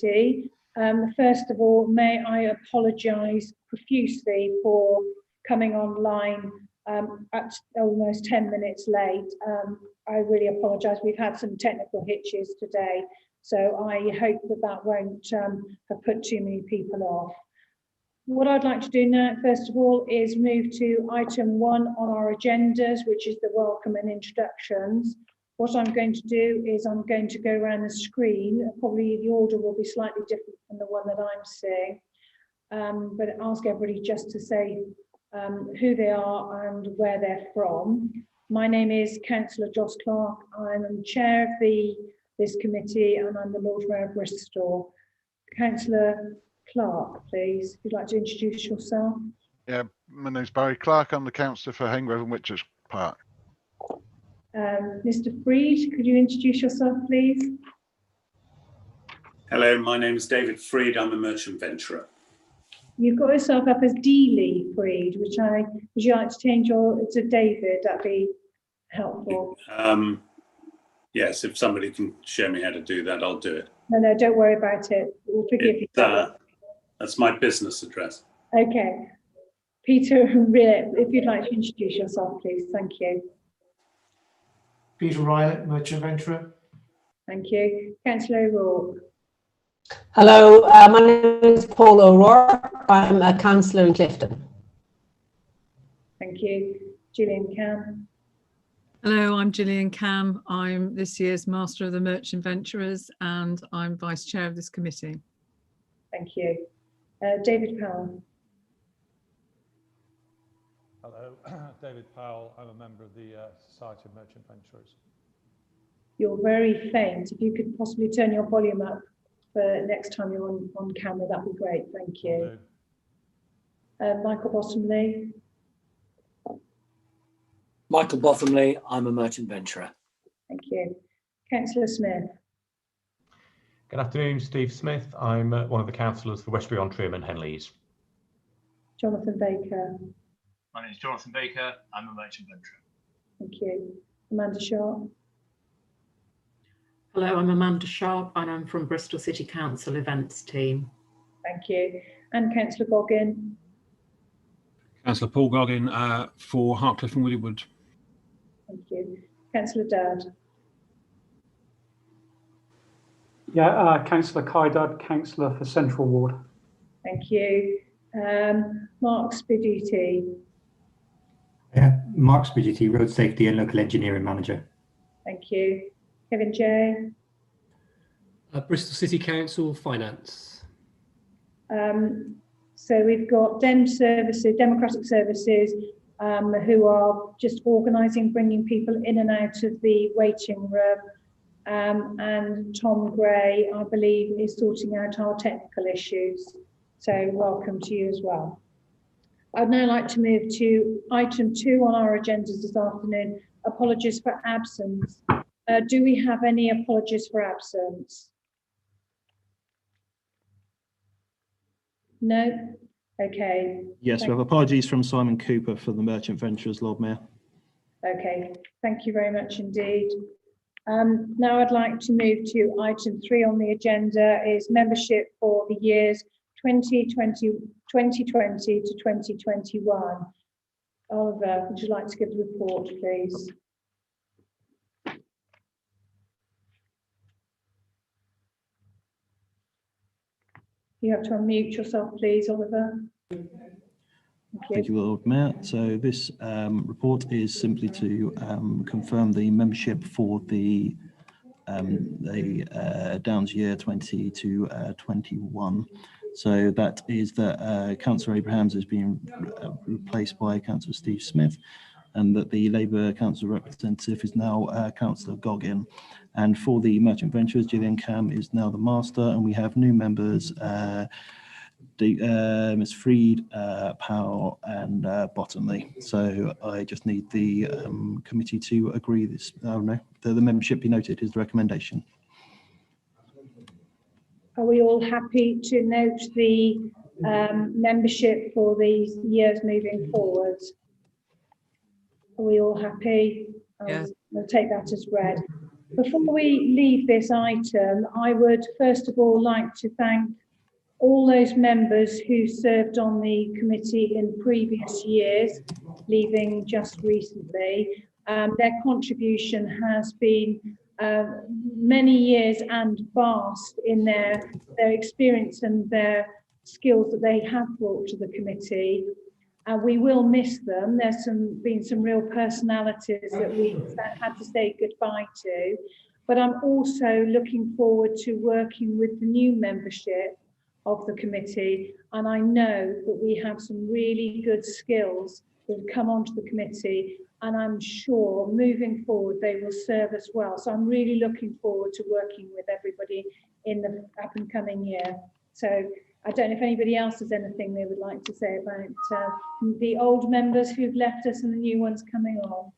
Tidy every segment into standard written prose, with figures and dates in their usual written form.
Committee. First of all, may I apologise profusely for coming online at almost 10 minutes late. I really apologise. We've had some technical hitches today, so I hope that won't have put too many people off. What I'd like to do now, first of all, is move to item 1 on our agendas, which is the welcome and introductions. What I'm going to do is I'm going to go around the screen. Probably the order will be slightly different from the one that I'm seeing, but ask everybody just to say who they are and where they're from. My name is Councillor Joss Clark. I'm chair of this committee and I'm the Lord Mayor of Bristol. Councillor Clark, please, if you'd like to introduce yourself. Yeah, my name's Barry Clark. I'm the councillor for Hengrove and Whitchurch Park. Mr. Freed, could you introduce yourself, please? Hello, my name is David Freed. I'm a merchant venturer. You've got yourself up as D. Freed, would you like to change to David? That'd be helpful. Yes, if somebody can show me how to do that, I'll do it. No, don't worry about it. We'll forgive you. That's my business address. Okay. Peter, if you'd like to introduce yourself, please. Thank you. Peter Rylett, merchant venturer. Thank you. Councillor O'Rourke. Hello, my name is Paul O'Rourke. I'm a councillor in Clifton. Thank you. Gillian Cam. Hello, I'm Gillian Cam. I'm this year's Master of the Merchant Venturers and I'm Vice Chair of this committee. Thank you. David Powell. Hello, David Powell. I'm a member of the Society of Merchant Venturers. You're very faint. If you could possibly turn your volume up for next time you're on camera, that'd be great. Thank you. Michael Bottomley. Michael Bottomley, I'm a merchant venturer. Thank you. Councillor Smith. Good afternoon, Steve Smith. I'm one of the councillors for Westbury-on-Trym and Henleys. Jonathan Baker. My name is Jonathan Baker. I'm a merchant venturer. Thank you. Amanda Sharpe. Hello, I'm Amanda Sharpe and I'm from Bristol City Council events team. Thank you. And Councillor Goggin. Councillor Paul Goggin for Hartcliffe and Woodywood. Thank you. Councillor Dad. Yeah, Councillor Kai Dad, Councillor for Central Ward. Thank you. Mark Sperduty. Mark Sperduty, Road Safety and Local Engineering Manager. Thank you. Kevin J. Bristol City Council Finance. So we've got Democratic Services, who are just organising, bringing people in and out of the waiting room. And Tom Gray, I believe, is sorting out our technical issues. So welcome to you as well. I'd now like to move to item 2 on our agendas this afternoon, apologies for absence. Do we have any apologies for absence? No? Okay. Yes, we have apologies from Simon Cooper for the Merchant Venturers, Lord Mayor. Okay, thank you very much indeed. Now I'd like to move to item 3 on the agenda is membership for the years 2020 to 2021. Oliver, would you like to give the report, please? You have to unmute yourself, please, Oliver. Thank you, Lord Mayor. So this report is simply to confirm the membership for the Downs year 20 to 21. So that is that Councillor Abrahams is being replaced by Councillor Steve Smith, and that the Labour Council representative is now Councillor Goggin. And for the Merchant Venturers, Gillian Cam is now the master, and we have new members, Ms. Freed, Powell, and Bottomley. So I just need the committee to agree this. Oh no, the membership be noted is the recommendation. Are we all happy to note the membership for these years moving forward? Are we all happy? Yeah. We'll take that as read. Before we leave this item, I would first of all like to thank all those members who served on the committee in previous years, leaving just recently. Their contribution has been many years and vast in their experience and their skills that they have brought to the committee. We will miss them. There's been some real personalities that we had to say goodbye to, but I'm also looking forward to working with the new membership of the committee, and I know that we have some really good skills that have come onto the committee, and I'm sure moving forward they will serve us well. So I'm really looking forward to working with everybody in the up and coming year. So I don't know if anybody else has anything they would like to say about the old members who've left us and the new ones coming on.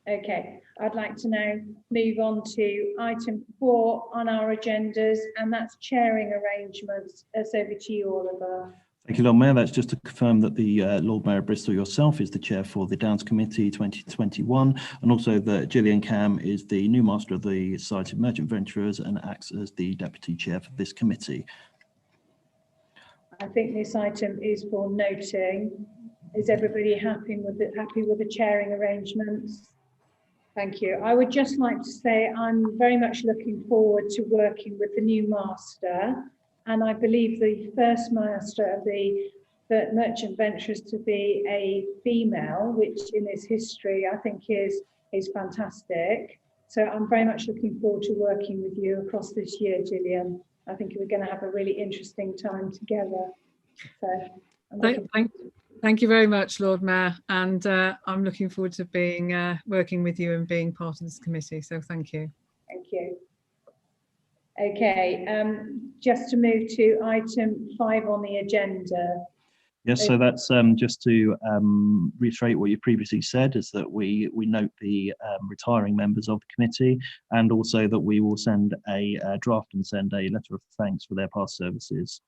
Okay, I'd like to now move on to item 4 on our agendas, and that's chairing arrangements. It's over to you, Oliver. Thank you, Lord Mayor. That's just to confirm that the Lord Mayor of Bristol, yourself, is the chair for the Downs Committee 2021, and also that Gillian Cam is the new master of the Society of Merchant Venturers and acts as the deputy chair for this committee. I think this item is for noting. Is everybody happy with the chairing arrangements? Thank you. I would just like to say I'm very much looking forward to working with the new master, and I believe the first master of the Merchant Venturers to be a female, which in its history I think is fantastic. So I'm very much looking forward to working with you across this year, Gillian. I think we're going to have a really interesting time together. So Thank you very much, Lord Mayor, and I'm looking forward to being working with you and being part of this committee. So thank you. Thank you. Okay, just to move to item 5 on the agenda. Yes, so that's just to reiterate what you previously said, is that we note the retiring members of the committee, and also that we will send a draft and send a letter of thanks for their past services.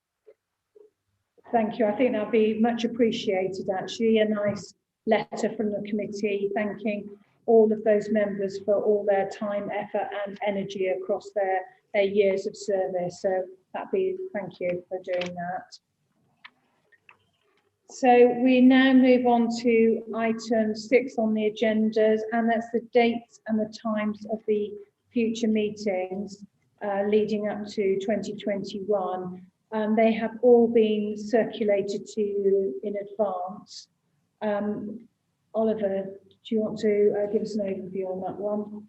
Thank you. I think that'll be much appreciated, actually. A nice letter from the committee thanking all of those members for all their time, effort and energy across their years of service. So thank you for doing that. So we now move on to item 6 on the agendas, and that's the dates and the times of the future meetings leading up to 2021. They have all been circulated to you in advance. Oliver, do you want to give us an overview on that one?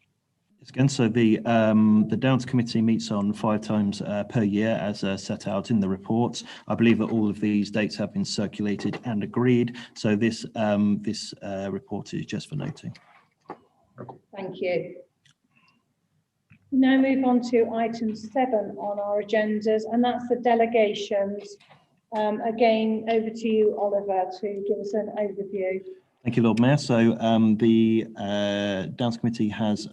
Yes, again, so the Downs Committee meets on 5 times per year as set out in the reports. I believe that all of these dates have been circulated and agreed. So this report is just for noting. Thank you. Now move on to item 7 on our agendas, and that's the delegations. Again, over to you, Oliver, to give us an overview. Thank you, Lord Mayor. So the Downs Committee has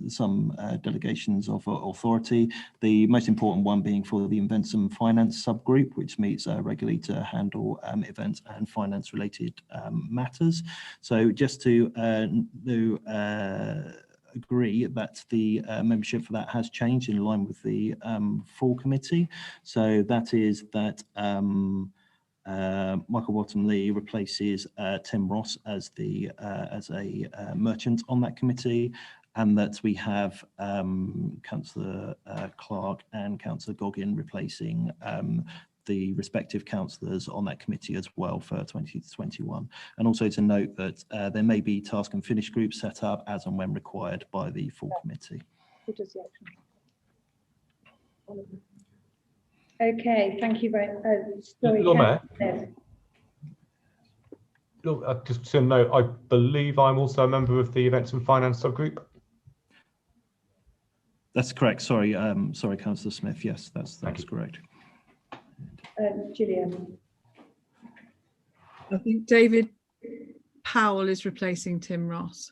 some delegations of authority, the most important one being for the Events and Finance subgroup, which meets regularly to handle events and finance related matters. So just to agree that the membership for that has changed in line with the full committee. So that is that Michael Bottomley replaces Tim Ross as a merchant on that committee, and that we have Councillor Clark and Councillor Goggin replacing the respective councillors on that committee as well for 2021. And also to note that there may be task and finish groups set up as and when required by the full committee. Okay, thank you very much. Lord Mayor, look, just to note, I believe I'm also a member of the Events and Finance subgroup. That's correct. Sorry, Councillor Smith. Yes, that's correct. Gillian. I think David Powell is replacing Tim Ross.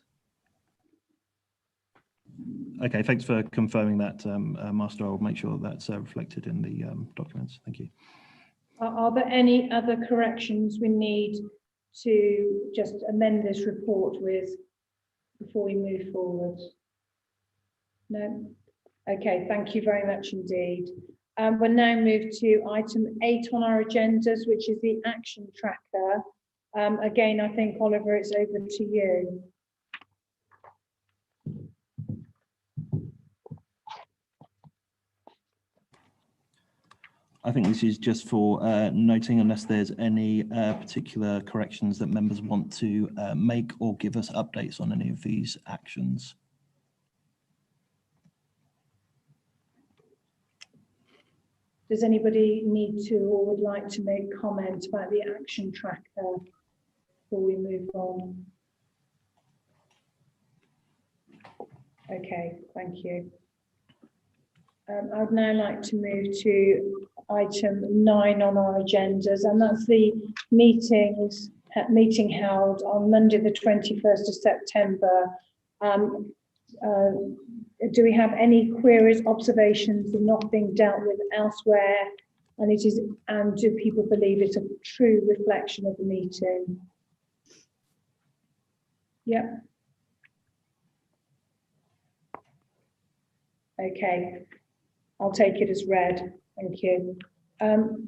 Okay, thanks for confirming that, Master. I'll make sure that's reflected in the documents. Thank you. Are there any other corrections we need to just amend this report with before we move forward? No? Okay, thank you very much indeed. We'll now move to item 8 on our agendas, which is the action tracker. Again, I think, Oliver, it's over to you. I think this is just for noting, unless there's any particular corrections that members want to make or give us updates on any of these actions. Does anybody need to or would like to make comment about the action tracker before we move on? Okay, thank you. I would now like to move to item 9 on our agendas, and that's the meeting held on Monday, the 21st of September. Do we have any queries, observations that not being dealt with elsewhere? And do people believe it's a true reflection of the meeting? Yeah. Okay. I'll take it as read. Thank you.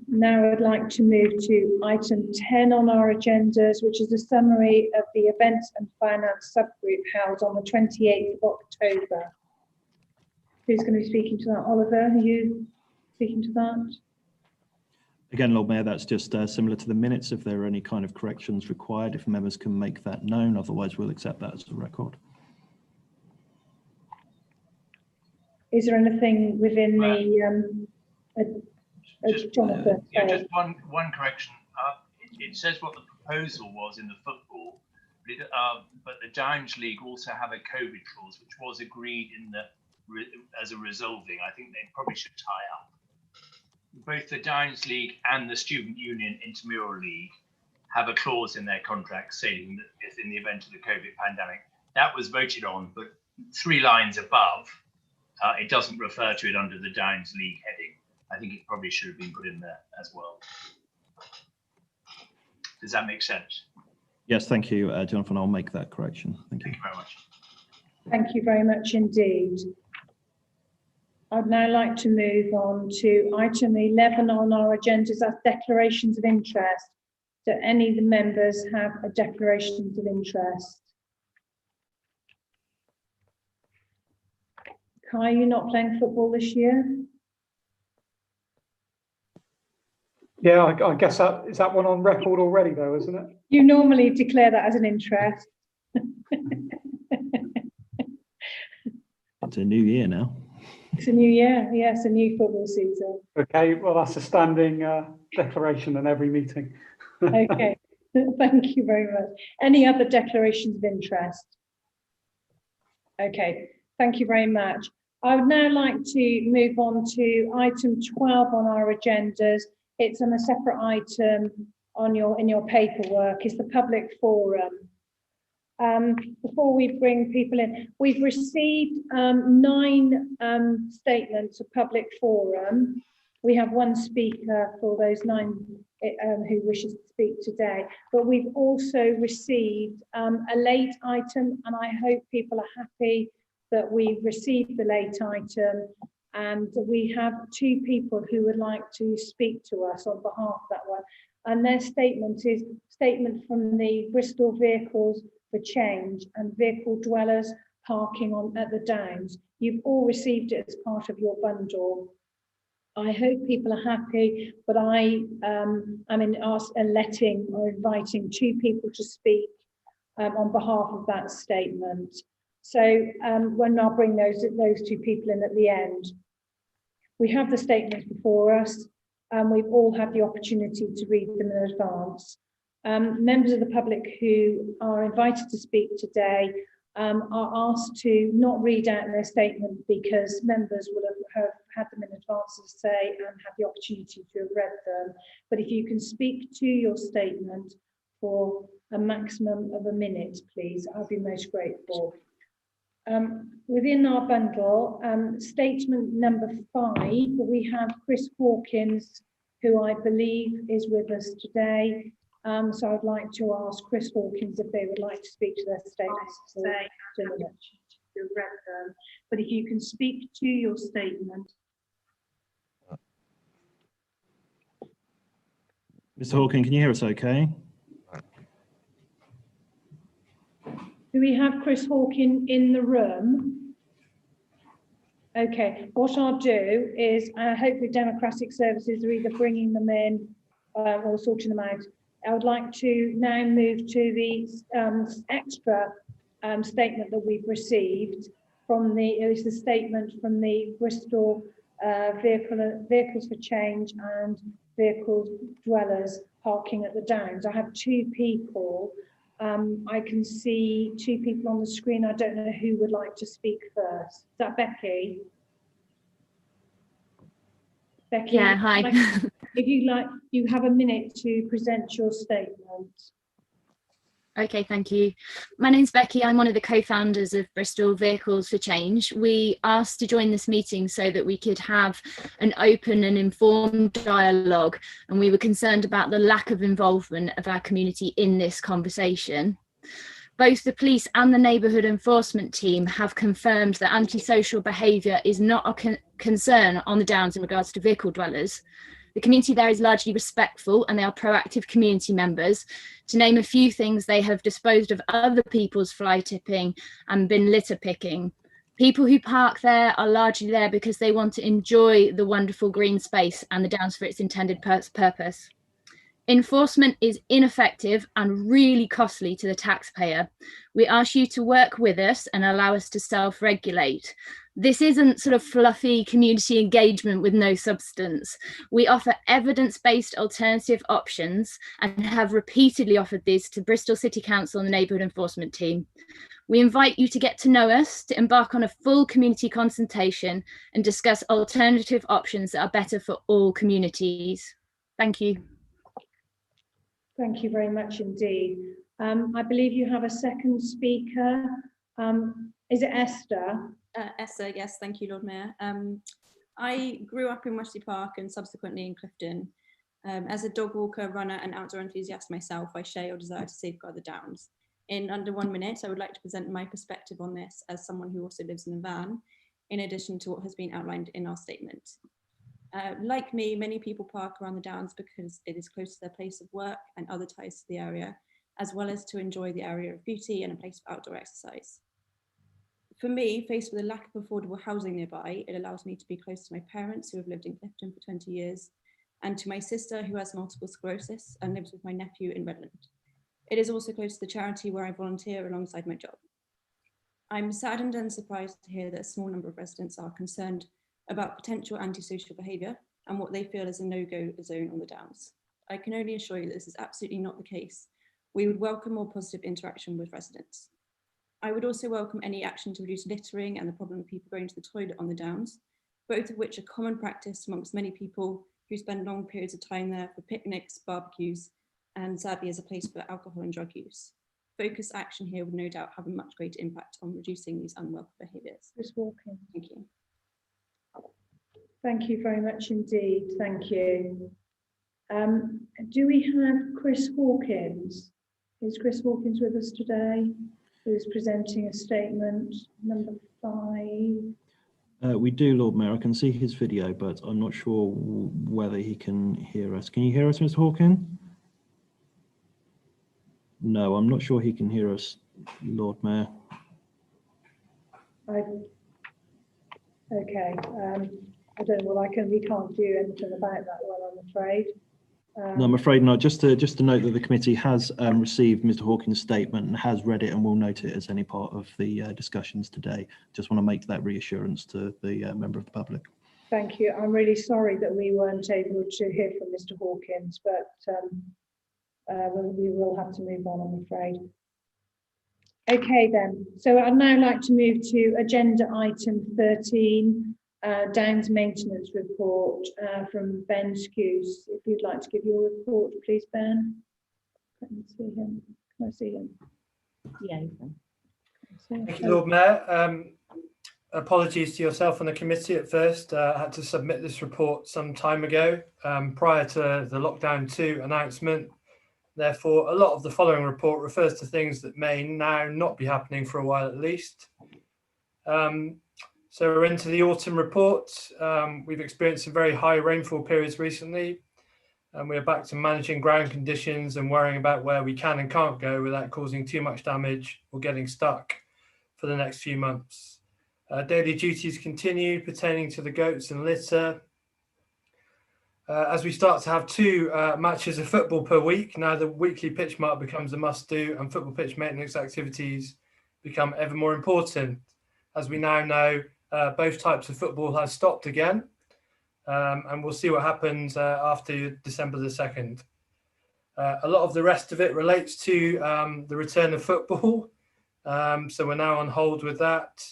Now I'd like to move to item 10 on our agendas, which is a summary of the events and finance subgroup held on the 28th of October. Who's going to be speaking to that? Oliver, are you speaking to that? Again, Lord Mayor, that's just similar to the minutes. If there are any kind of corrections required, if members can make that known, otherwise we'll accept that as a record. Is there anything within Jonathan? Yeah, just one correction. It says what the proposal was in the football, but the Downs League also have a COVID clause, which was agreed in the as a resolving. I think they probably should tie up. Both the Downs League and the Student Union Intramural League have a clause in their contract saying that if in the event of the COVID pandemic, that was voted on, but 3 lines above, it doesn't refer to it under the Downs League heading. I think it probably should have been put in there as well. Does that make sense? Yes, thank you, Jonathan. I'll make that correction. Thank you. Thank you very much. Thank you very much indeed. I'd now like to move on to item 11 on our agendas, that's declarations of interest. Do any of the members have a declarations of interest? Kai, you're not playing football this year? Yeah, I guess is that one on record already, though, isn't it? You normally declare that as an interest. It's a new year now. It's a new year, yes, a new football season. Okay, well, that's a standing declaration in every meeting. Okay, thank you very much. Any other declarations of interest? Okay, thank you very much. I would now like to move on to item 12 on our agendas. It's on a separate item on in your paperwork. It's the public forum. Before we bring people in, we've received 9 statements of public forum. We have 1 speaker for those 9 who wishes to speak today, but we've also received a late item, and I hope people are happy that we received the late item, and we have 2 people who would like to speak to us on behalf of that one. And their statement is statement from the Bristol Vehicles for Change and Vehicle Dwellers Parking at the Downs. You've all received it as part of your bundle. I hope people are happy, but I am inviting 2 people to speak on behalf of that statement. So when I'll bring those 2 people in at the end. We have the statements before us, and we've all had the opportunity to read them in advance. Members of the public who are invited to speak today are asked to not read out their statement because members will have had them in advance, as I say, and have the opportunity to have read them. But if you can speak to your statement for a maximum of a minute, please, I'll be most grateful. Within our bundle, statement number 5, we have Chris Hawkins, who I believe is with us today. So I'd like to ask Chris Hawkins if they would like to speak to their statements. But if you can speak to your statement. Mr. Hawkins, can you hear us okay? Do we have Chris Hawkins in the room? Okay, what I'll do is hopefully Democratic Services are either bringing them in or sorting them out. I would like to now move to the extra statement that we've received from it's the statement from the Bristol Vehicles for Change and Vehicle Dwellers parking at the Downs. I have two people. I can see two people on the screen. I don't know who would like to speak first. Is that Becky? Becky, yeah, hi. If you like, you have a minute to present your statement. Okay, thank you. My name's Becky. I'm one of the co-founders of Bristol Vehicles for Change. We asked to join this meeting so that we could have an open and informed dialogue, and we were concerned about the lack of involvement of our community in this conversation. Both the police and the neighbourhood enforcement team have confirmed that antisocial behaviour is not a concern on the Downs in regards to vehicle dwellers. The community there is largely respectful and they are proactive community members. To name a few things, they have disposed of other people's fly tipping and been litter picking. People who park there are largely there because they want to enjoy the wonderful green space and the Downs for its intended purpose. Enforcement is ineffective and really costly to the taxpayer. We ask you to work with us and allow us to self-regulate. This isn't sort of fluffy community engagement with no substance. We offer evidence-based alternative options and have repeatedly offered these to Bristol City Council and the Neighbourhood Enforcement team. We invite you to get to know us, to embark on a full community consultation and discuss alternative options that are better for all communities. Thank you. Thank you very much indeed. I believe you have a second speaker. Is it Esther? Esther, yes, thank you, Lord Mayor. I grew up in Wesley Park and subsequently in Clifton. As a dog walker, runner and outdoor enthusiast myself, I share your desire to safeguard the Downs. In under 1 minute, I would like to present my perspective on this as someone who also lives in a van, in addition to what has been outlined in our statement. Like me, many people park around the Downs because it is close to their place of work and other ties to the area, as well as to enjoy the area of beauty and a place for outdoor exercise. For me, faced with a lack of affordable housing nearby, it allows me to be close to my parents who have lived in Clifton for 20 years, and to my sister who has multiple sclerosis and lives with my nephew in Redland. It is also close to the charity where I volunteer alongside my job. I'm saddened and surprised to hear that a small number of residents are concerned about potential antisocial behaviour and what they feel is a no-go zone on the Downs. I can only assure you that this is absolutely not the case. We would welcome more positive interaction with residents. I would also welcome any action to reduce littering and the problem of people going to the toilet on the Downs, both of which are common practice amongst many people who spend long periods of time there for picnics, barbecues, and sadly as a place for alcohol and drug use. Focused action here would no doubt have a much greater impact on reducing these unwelcome behaviours. Chris Hawkins. Thank you. Thank you very much indeed. Thank you. Do we have Chris Hawkins? Is Chris Hawkins with us today? Who's presenting a statement number 5? We do, Lord Mayor. I can see his video, but I'm not sure whether he can hear us. Can you hear us, Mr. Hawkins? No, I'm not sure he can hear us, Lord Mayor. Okay. I don't know. Well, we can't do anything about that one, I'm afraid. No, I'm afraid not. Just to note that the committee has received Mr. Hawkins' statement and has read it and will note it as any part of the discussions today. Just want to make that reassurance to the member of the public. Thank you. I'm really sorry that we weren't able to hear from Mr. Hawkins, but we will have to move on, I'm afraid. Okay then. So I'd now like to move to agenda item 13. Downs maintenance report from Ben Skuse. If you'd like to give your report, please, Ben. Let me see him. Can I see him? Yeah, you can. Thank you, Lord Mayor. Apologies to yourself and the committee at first. I had to submit this report some time ago, prior to the lockdown 2 announcement. Therefore, a lot of the following report refers to things that may now not be happening for a while at least. So we're into the autumn report. We've experienced some very high rainfall periods recently, and we're back to managing ground conditions and worrying about where we can and can't go without causing too much damage or getting stuck for the next few months. Daily duties continue pertaining to the goats and litter. As we start to have 2 matches of football per week, now the weekly pitch mark becomes a must-do, and football pitch maintenance activities become ever more important. As we now know, both types of football have stopped again, and we'll see what happens after December the 2nd. A lot of the rest of it relates to the return of football, so we're now on hold with that.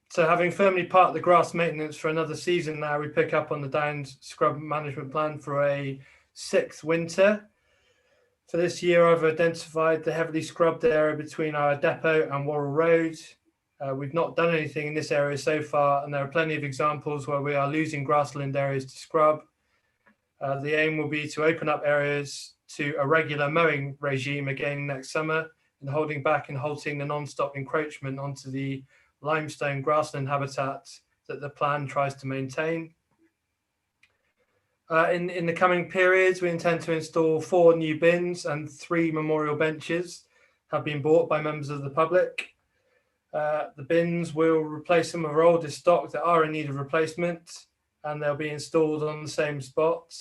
So having firmly parked the grass maintenance for another season now, we pick up on the Downs scrub management plan for a 6th winter. For this year, I've identified the heavily scrubbed area between our depot and Worrell Road. We've not done anything in this area so far, and there are plenty of examples where we are losing grassland areas to scrub. The aim will be to open up areas to a regular mowing regime again next summer, and holding back and halting the non-stop encroachment onto the limestone grassland habitat that the plan tries to maintain. In the coming periods, we intend to install 4 new bins, and 3 memorial benches have been bought by members of the public. The bins will replace some of our oldest stock that are in need of replacement, and they'll be installed on the same spot.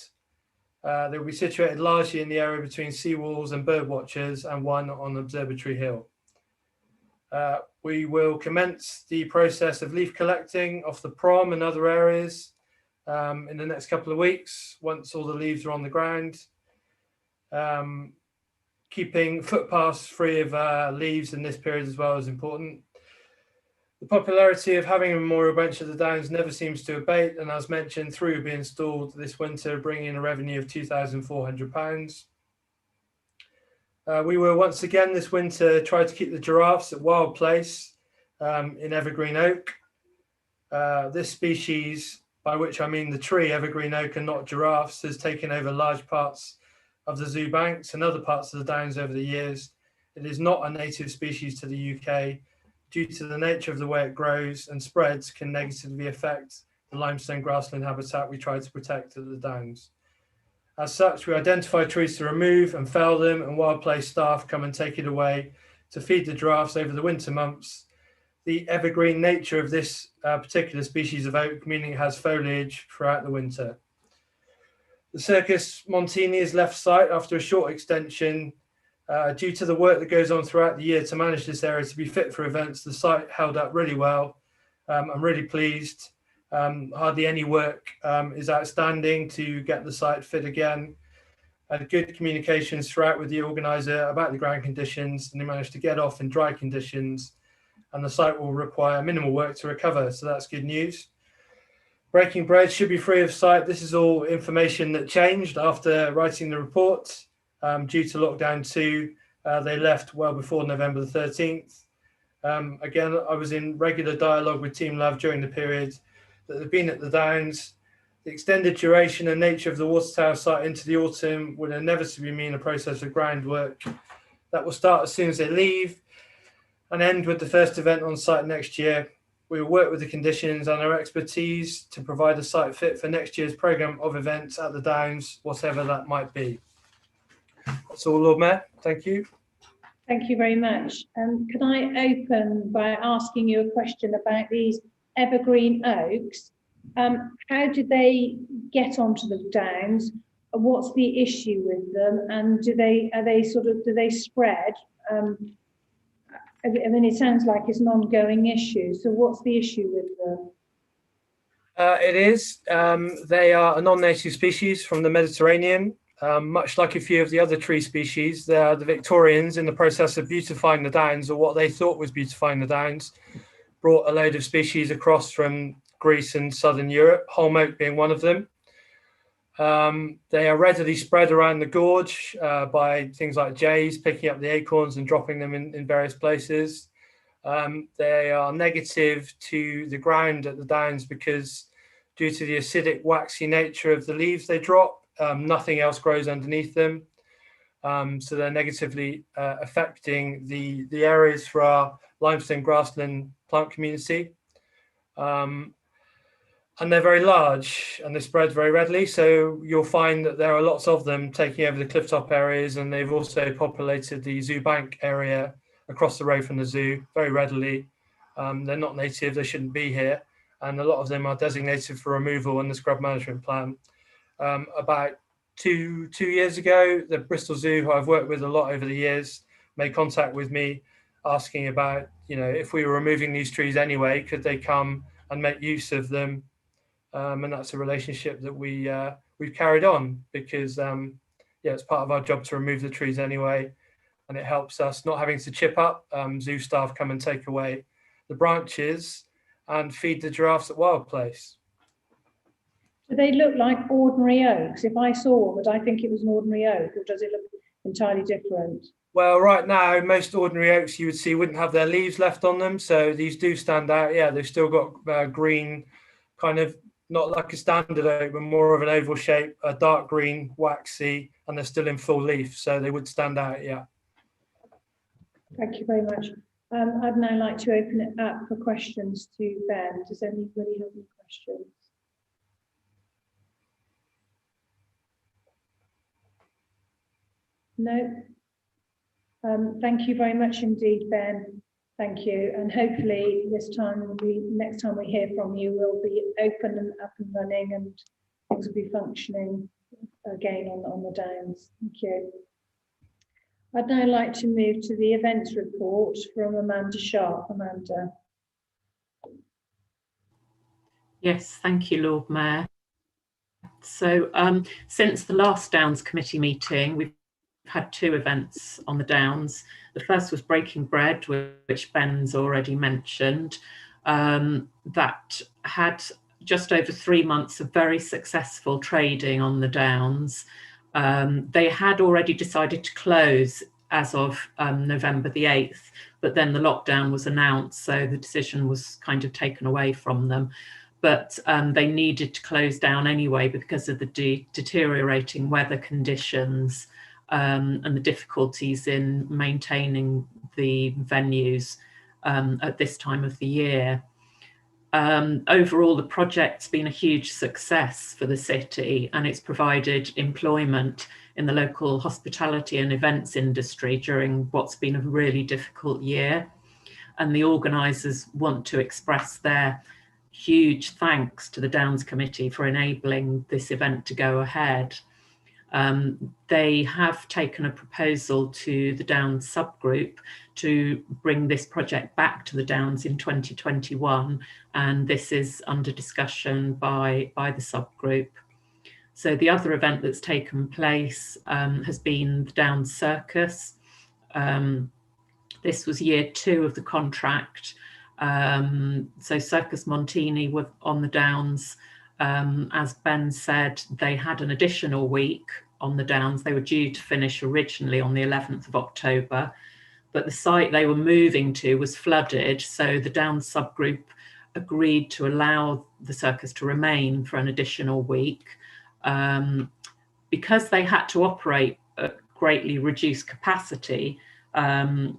They'll be situated largely in the area between seawalls and bird watchers, and one on Observatory Hill. We will commence the process of leaf collecting off the prom and other areas in the next couple of weeks, once all the leaves are on the ground. Keeping footpaths free of leaves in this period as well is important. The popularity of having a memorial bench at the Downs never seems to abate, and as mentioned, 3 will be installed this winter, bringing in a revenue of £2,400. We will once again this winter try to keep the giraffes at Wild Place in evergreen oak. This species, by which I mean the tree evergreen oak and not giraffes, has taken over large parts of the zoo banks and other parts of the Downs over the years. It is not a native species to the UK. Due to the nature of the way it grows and spreads, can negatively affect the limestone grassland habitat we try to protect at the Downs. As such, we identify trees to remove and fell them, and Wild Place staff come and take it away to feed the giraffes over the winter months. The evergreen nature of this particular species of oak, meaning it has foliage throughout the winter. The Circus Montini is left site after a short extension. Due to the work that goes on throughout the year to manage this area to be fit for events, the site held up really well. I'm really pleased. Hardly any work is outstanding to get the site fit again. Had good communications throughout with the organiser about the ground conditions, and they managed to get off in dry conditions, and the site will require minimal work to recover, so that's good news. Breaking bread should be free of site. This is all information that changed after writing the report. Due to lockdown 2, they left well before November the 13th. Again, I was in regular dialogue with Team Love during the period that they've been at the Downs. The extended duration and nature of the water tower site into the autumn will inevitably mean a process of groundwork that will start as soon as they leave and end with the first event on site next year. We will work with the conditions and our expertise to provide a site fit for next year's programme of events at the Downs, whatever that might be. That's all, Lord Mayor. Thank you. Thank you very much. Can I open by asking you a question about these evergreen oaks? How did they get onto the Downs? What's the issue with them? And do they spread? I mean, it sounds like it's an ongoing issue. So what's the issue with them? It is. They are a non-native species from the Mediterranean. Much like a few of the other tree species, the Victorians, in the process of beautifying the Downs, or what they thought was beautifying the Downs, brought a load of species across from Greece and southern Europe, holm oak being one of them. They are readily spread around the gorge by things like jays picking up the acorns and dropping them in various places. They are negative to the ground at the Downs because due to the acidic, waxy nature of the leaves they drop, nothing else grows underneath them. So they're negatively affecting the areas for our limestone grassland plant community. And they're very large and they spread very readily. So you'll find that there are lots of them taking over the clifftop areas, and they've also populated the zoo bank area across the road from the zoo very readily. They're not native, they shouldn't be here. And a lot of them are designated for removal in the scrub management plan. About two years ago, the Bristol Zoo, who I've worked with a lot over the years, made contact with me asking about, if we were removing these trees anyway, could they come and make use of them? And that's a relationship that we've carried on because, it's part of our job to remove the trees anyway. And it helps us not having to chip up. Zoo staff come and take away the branches and feed the giraffes at Wild Place. Do they look like ordinary oaks? If I saw one, would I think it was an ordinary oak, or does it look entirely different? Well, right now, most ordinary oaks you would see wouldn't have their leaves left on them. So these do stand out. Yeah, they've still got green, kind of not like a standard oak, but more of an oval shape, a dark green, waxy, and they're still in full leaf. So they would stand out, yeah. Thank you very much. I'd now like to open it up for questions to Ben. Does anybody have any questions? No? Thank you very much indeed, Ben. Thank you. And hopefully next time we hear from you, we'll be open and up and running and things will be functioning again on the Downs. Thank you. I'd now like to move to the events report from Amanda Sharpe. Amanda. Yes, thank you, Lord Mayor. So since the last Downs Committee meeting, we've had 2 events on the Downs. The first was Breaking Bread, which Ben's already mentioned. That had just over 3 months of very successful trading on the Downs. They had already decided to close as of November the 8th, but then the lockdown was announced, so the decision was kind of taken away from them. But they needed to close down anyway because of the deteriorating weather conditions and the difficulties in maintaining the venues at this time of the year. Overall, the project's been a huge success for the city, and it's provided employment in the local hospitality and events industry during what's been a really difficult year. And the organisers want to express their huge thanks to the Downs Committee for enabling this event to go ahead. They have taken a proposal to the Downs subgroup to bring this project back to the Downs in 2021, and this is under discussion by the subgroup. So the other event that's taken place has been the Downs Circus. This was year 2 of the contract. So Circus Montini were on the Downs. As Ben said, they had an additional week on the Downs. They were due to finish originally on the 11th of October, but the site they were moving to was flooded. So the Downs subgroup agreed to allow the circus to remain for an additional week. Because they had to operate at greatly reduced capacity, having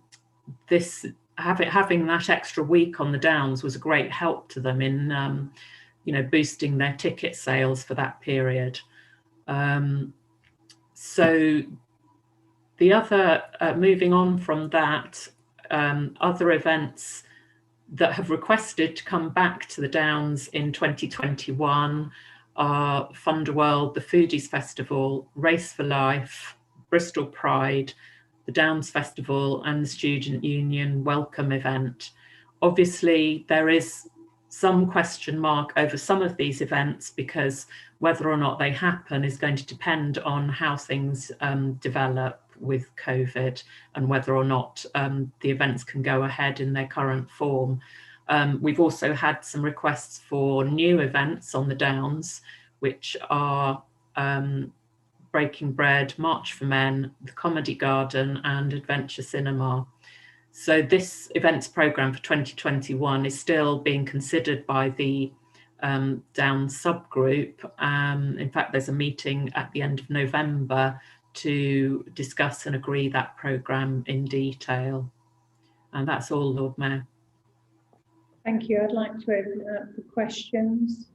that extra week on the Downs was a great help to them in boosting their ticket sales for that period. So the other, moving on from that, other events that have requested to come back to the Downs in 2021 are Funderworld, the Foodies Festival, Race for Life, Bristol Pride, the Downs Festival, and the Student Union Welcome event. Obviously, there is some question mark over some of these events because whether or not they happen is going to depend on how things develop with COVID and whether or not the events can go ahead in their current form. We've also had some requests for new events on the Downs, which are Breaking Bread, March for Men, the Comedy Garden, and Adventure Cinema. So this events programme for 2021 is still being considered by the down subgroup. In fact, there's a meeting at the end of November to discuss and agree that programme in detail. And that's all, Lord Mayor. Thank you. I'd like to open it up for questions.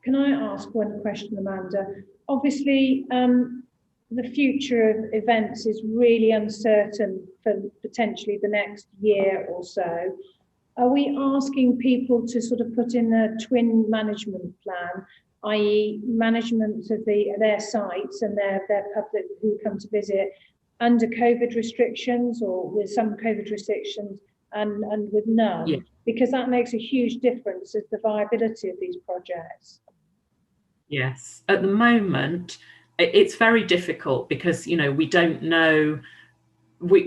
Can I ask one question, Amanda? Obviously, the future of events is really uncertain for potentially the next year or so. Are we asking people to sort of put in a twin management plan, i.e. management of their sites and their public who come to visit under COVID restrictions or with some COVID restrictions and with none? Yeah. Because that makes a huge difference as the viability of these projects. Yes, at the moment, it's very difficult because, you know, we don't know,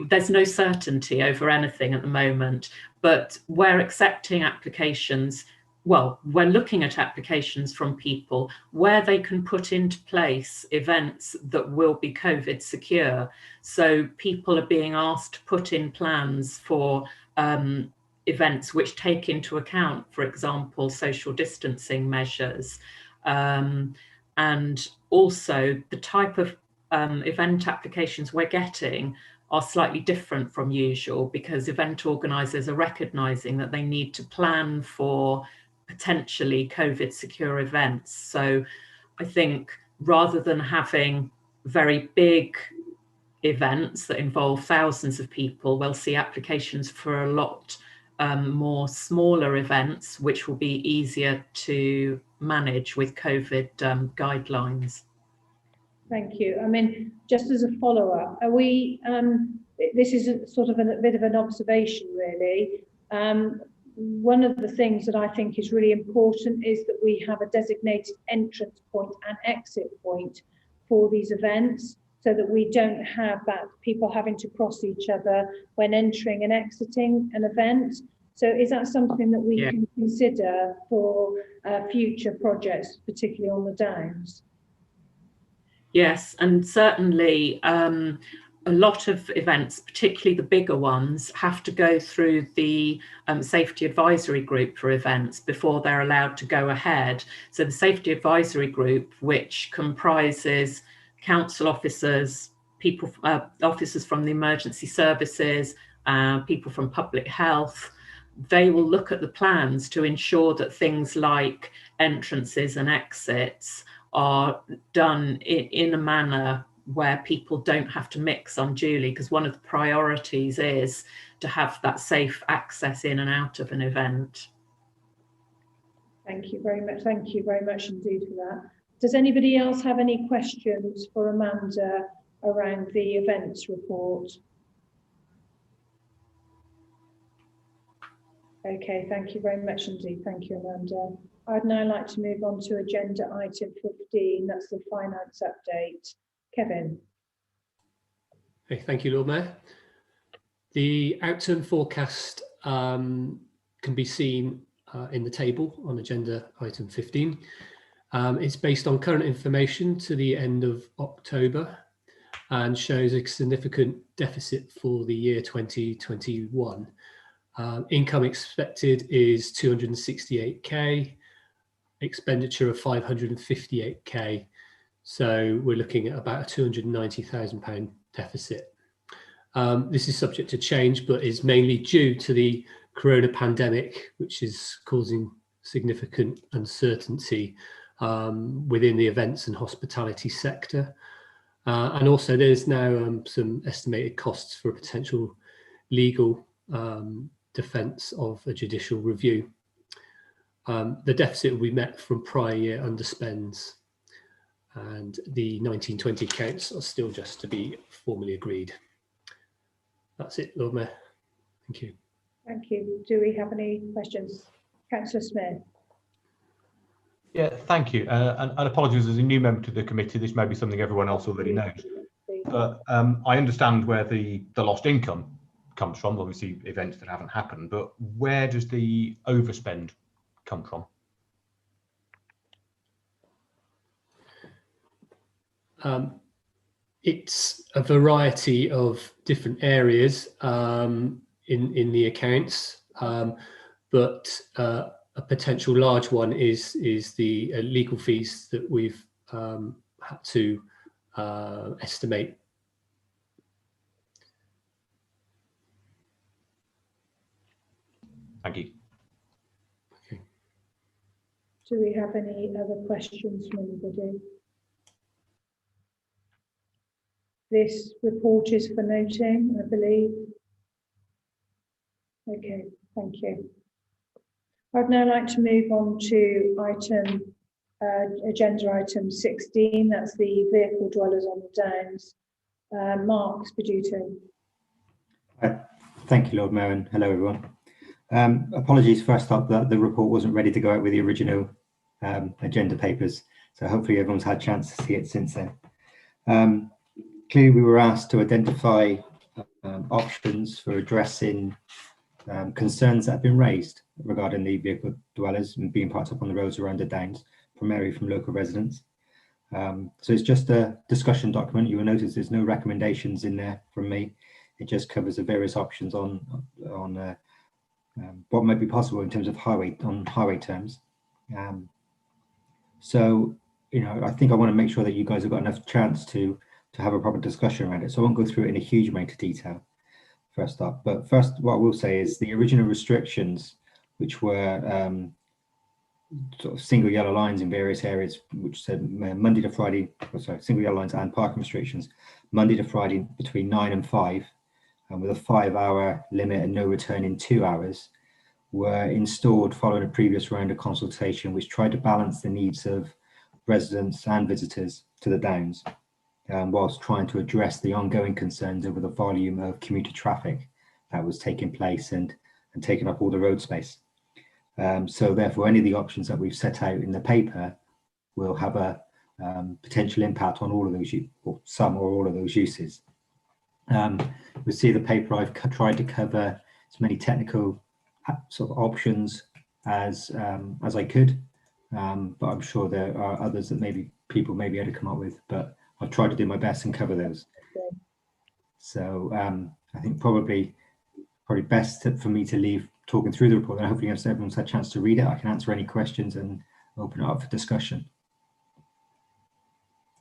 there's no certainty over anything at the moment, but we're accepting applications. Well, we're looking at applications from people where they can put into place events that will be COVID secure. So people are being asked to put in plans for events which take into account, for example, social distancing measures. And also the type of event applications we're getting are slightly different from usual because event organisers are recognising that they need to plan for potentially COVID secure events. So I think rather than having very big events that involve thousands of people, we'll see applications for a lot more smaller events, which will be easier to manage with COVID guidelines. Thank you. I mean, just as a follow-up, are we, this is a sort of a bit of an observation really. One of the things that I think is really important is that we have a designated entrance point and exit point for these events so that we don't have that people having to cross each other when entering and exiting an event. So is that something that we can consider for future projects, particularly on the Downs? Yes, and certainly a lot of events, particularly the bigger ones, have to go through the Safety Advisory Group for events before they're allowed to go ahead. So the Safety Advisory Group, which comprises council officers, people, officers from the emergency services, people from public health, they will look at the plans to ensure that things like entrances and exits are done in a manner where people don't have to mix unduly, because one of the priorities is to have that safe access in and out of an event. Thank you very much. Thank you very much indeed for that. Does anybody else have any questions for Amanda around the events report? Okay, thank you very much indeed. Thank you, Amanda. I'd now like to move on to agenda item 15. That's the finance update. Kevin. Okay, thank you, Lord Mayor. The outturn forecast can be seen in the table on agenda item 15. It's based on current information to the end of October and shows a significant deficit for the year 2021. Income expected is 268k, expenditure of 558k. So we're looking at about a £290,000 deficit. This is subject to change, but is mainly due to the corona pandemic, which is causing significant uncertainty within the events and hospitality sector. And also there's now some estimated costs for a potential legal defence of a judicial review. The deficit will be met from prior year underspends, and the 1920 accounts are still just to be formally agreed. That's it, Lord Mayor. Thank you. Thank you. Do we have any questions? Councillor Smith. Yeah, thank you. And apologies, as a new member to the committee, this may be something everyone else already knows. But I understand where the lost income comes from, obviously events that haven't happened, but where does the overspend come from? It's a variety of different areas in the accounts, but a a potential large one is the legal fees that we've had to estimate. Thank you. Okay. Do we have any other questions from anybody? This report is for noting, I believe. Okay, thank you. I'd now like to move on to agenda item 16. That's the vehicle dwellers on the Downs. Mark Sperduty. Thank you, Lord Mayor, and hello, everyone. Apologies first up that the report wasn't ready to go out with the original agenda papers, so hopefully everyone's had a chance to see it since then. Clearly, we were asked to identify options for addressing concerns that have been raised regarding the vehicle dwellers and being parked up on the roads around the Downs, primarily from local residents. So it's just a discussion document. You will notice there's no recommendations in there from me. It just covers the various options on what might be possible in terms of highway terms. So, you know, I think I want to make sure that you guys have got enough chance to have a proper discussion around it. So I won't go through it in a huge amount of detail first up. But first, what I will say is the original restrictions, which were sort of single yellow lines in various areas, which said Monday to Friday, single yellow lines and parking restrictions, Monday to Friday between 9 and 5, and with a 5-hour limit and no return in 2 hours, were installed following a previous round of consultation, which tried to balance the needs of residents and visitors to the Downs, whilst trying to address the ongoing concerns over the volume of commuter traffic that was taking place and taking up all the road space. So therefore, any of the options that we've set out in the paper will have a potential impact on all of those, or some or all of those uses. You'll see the paper, I've tried to cover as many technical sort of options as I could, but I'm sure there are others that maybe people may be able to come up with, but I've tried to do my best and cover those. So I think probably best for me to leave talking through the report, and hopefully everyone's had a chance to read it. I can answer any questions and open it up for discussion.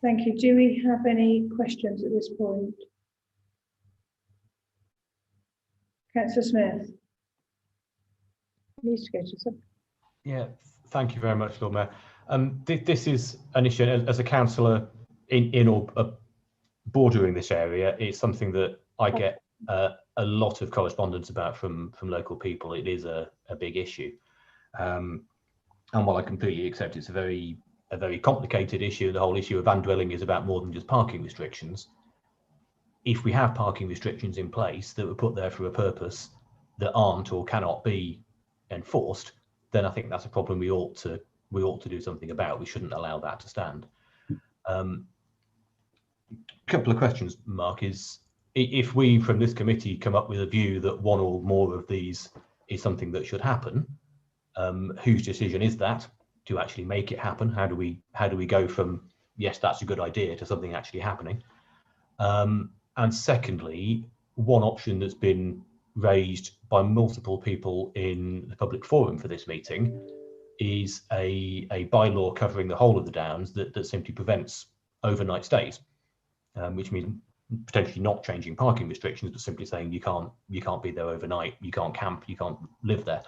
Thank you. Do we have any questions at this point? Councillor Smith. Needs to go to some. Yeah, thank you very much, Lord Mayor. This is an issue as a councillor in or bordering this area. It's something that I get a lot of correspondence about from local people. It is a big issue, and while I completely accept it's a very complicated issue, the whole issue of van dwelling is about more than just parking restrictions. If we have parking restrictions in place that were put there for a purpose that aren't or cannot be enforced, then I think that's a problem we ought to do something about. We shouldn't allow that to stand. Couple of questions, Mark, is if we from this committee come up with a view that one or more of these is something that should happen, whose decision is that to actually make it happen? How do we go from yes, that's a good idea to something actually happening? And secondly, one option that's been raised by multiple people in the public forum for this meeting is a bylaw covering the whole of the Downs that simply prevents overnight stays, which means potentially not changing parking restrictions, but simply saying you can't be there overnight, you can't camp, you can't live there.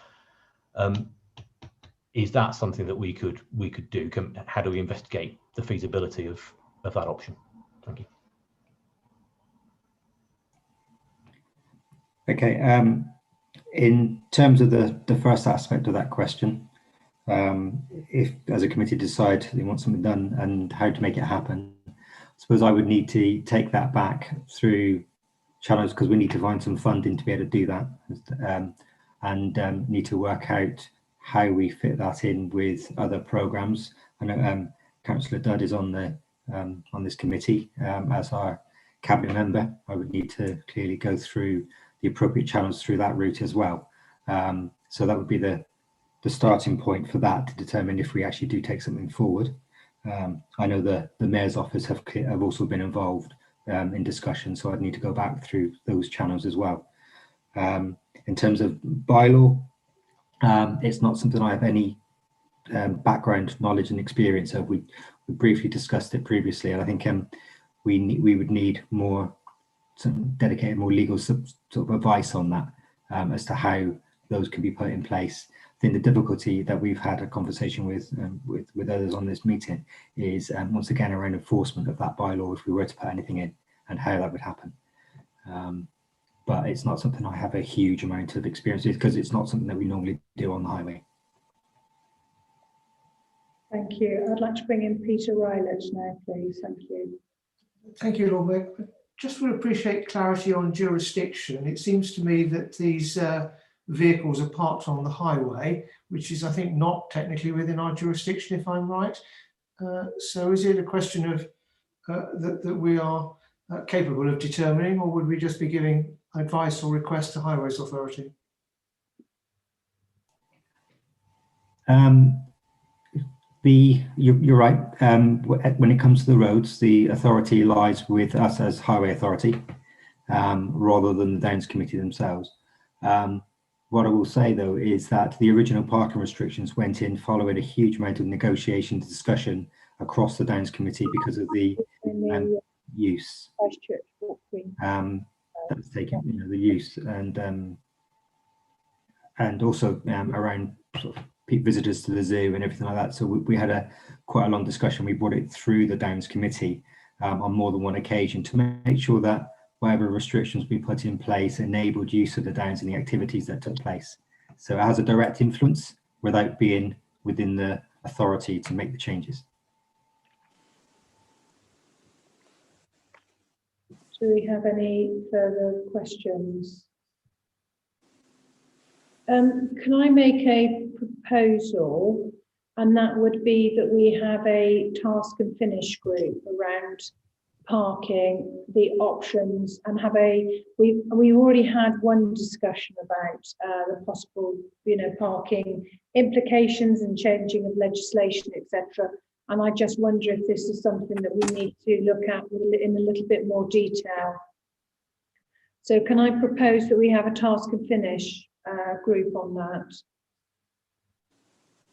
Is that something that we could do? How do we investigate the feasibility of that option? Thank you. Okay, in terms of the first aspect of that question, if as a committee decide they want something done and how to make it happen, I suppose I would need to take that back through channels, because we need to find some funding to be able to do that, and need to work out how we fit that in with other programmes. I know Councillor Dudd is on this committee as our cabinet member. I would need to clearly go through the appropriate channels through that route as well. So that would be the starting point for that, to determine if we actually do take something forward. I know the Mayor's office have also been involved in discussion, so I'd need to go back through those channels as well. In terms of bylaw, It's not something I have any background knowledge and experience of. We briefly discussed it previously, and I think we would need more dedicated, more legal sort of advice on that as to how those can be put in place. I think the difficulty that we've had a conversation with others on this meeting is once again around enforcement of that bylaw if we were to put anything in, and how that would happen. But it's not something I have a huge amount of experience with, because it's not something that we normally do on the highway. Thank you. I'd like to bring in Peter Rylett now, please. Thank you. Thank you, Lord Mayor. Just would appreciate clarity on jurisdiction. It seems to me that these vehicles are parked on the highway, which is, I think, not technically within our jurisdiction, if I'm right. So is it a question of that we are capable of determining, or would we just be giving advice or request to Highways Authority? You're right. When it comes to the roads, the authority lies with us as Highway Authority, rather than the Downs Committee themselves. What I will say, though, is that the original parking restrictions went in following a huge amount of negotiation discussion across the Downs Committee because of the use. That's taken, the use, and also around sort of visitors to the zoo and everything like that. So we had quite a long discussion. We brought it through the Downs Committee on more than one occasion to make sure that whatever restrictions we put in place enabled use of the Downs and the activities that took place. So it has a direct influence without being within the authority to make the changes. Do we have any further questions? Can I make a proposal, and that would be that we have a task and finish group around parking, the options, and have we already had one discussion about the possible parking implications and changing of legislation, etc. And I just wonder if this is something that we need to look at in a little bit more detail. So can I propose that we have a task and finish group on that?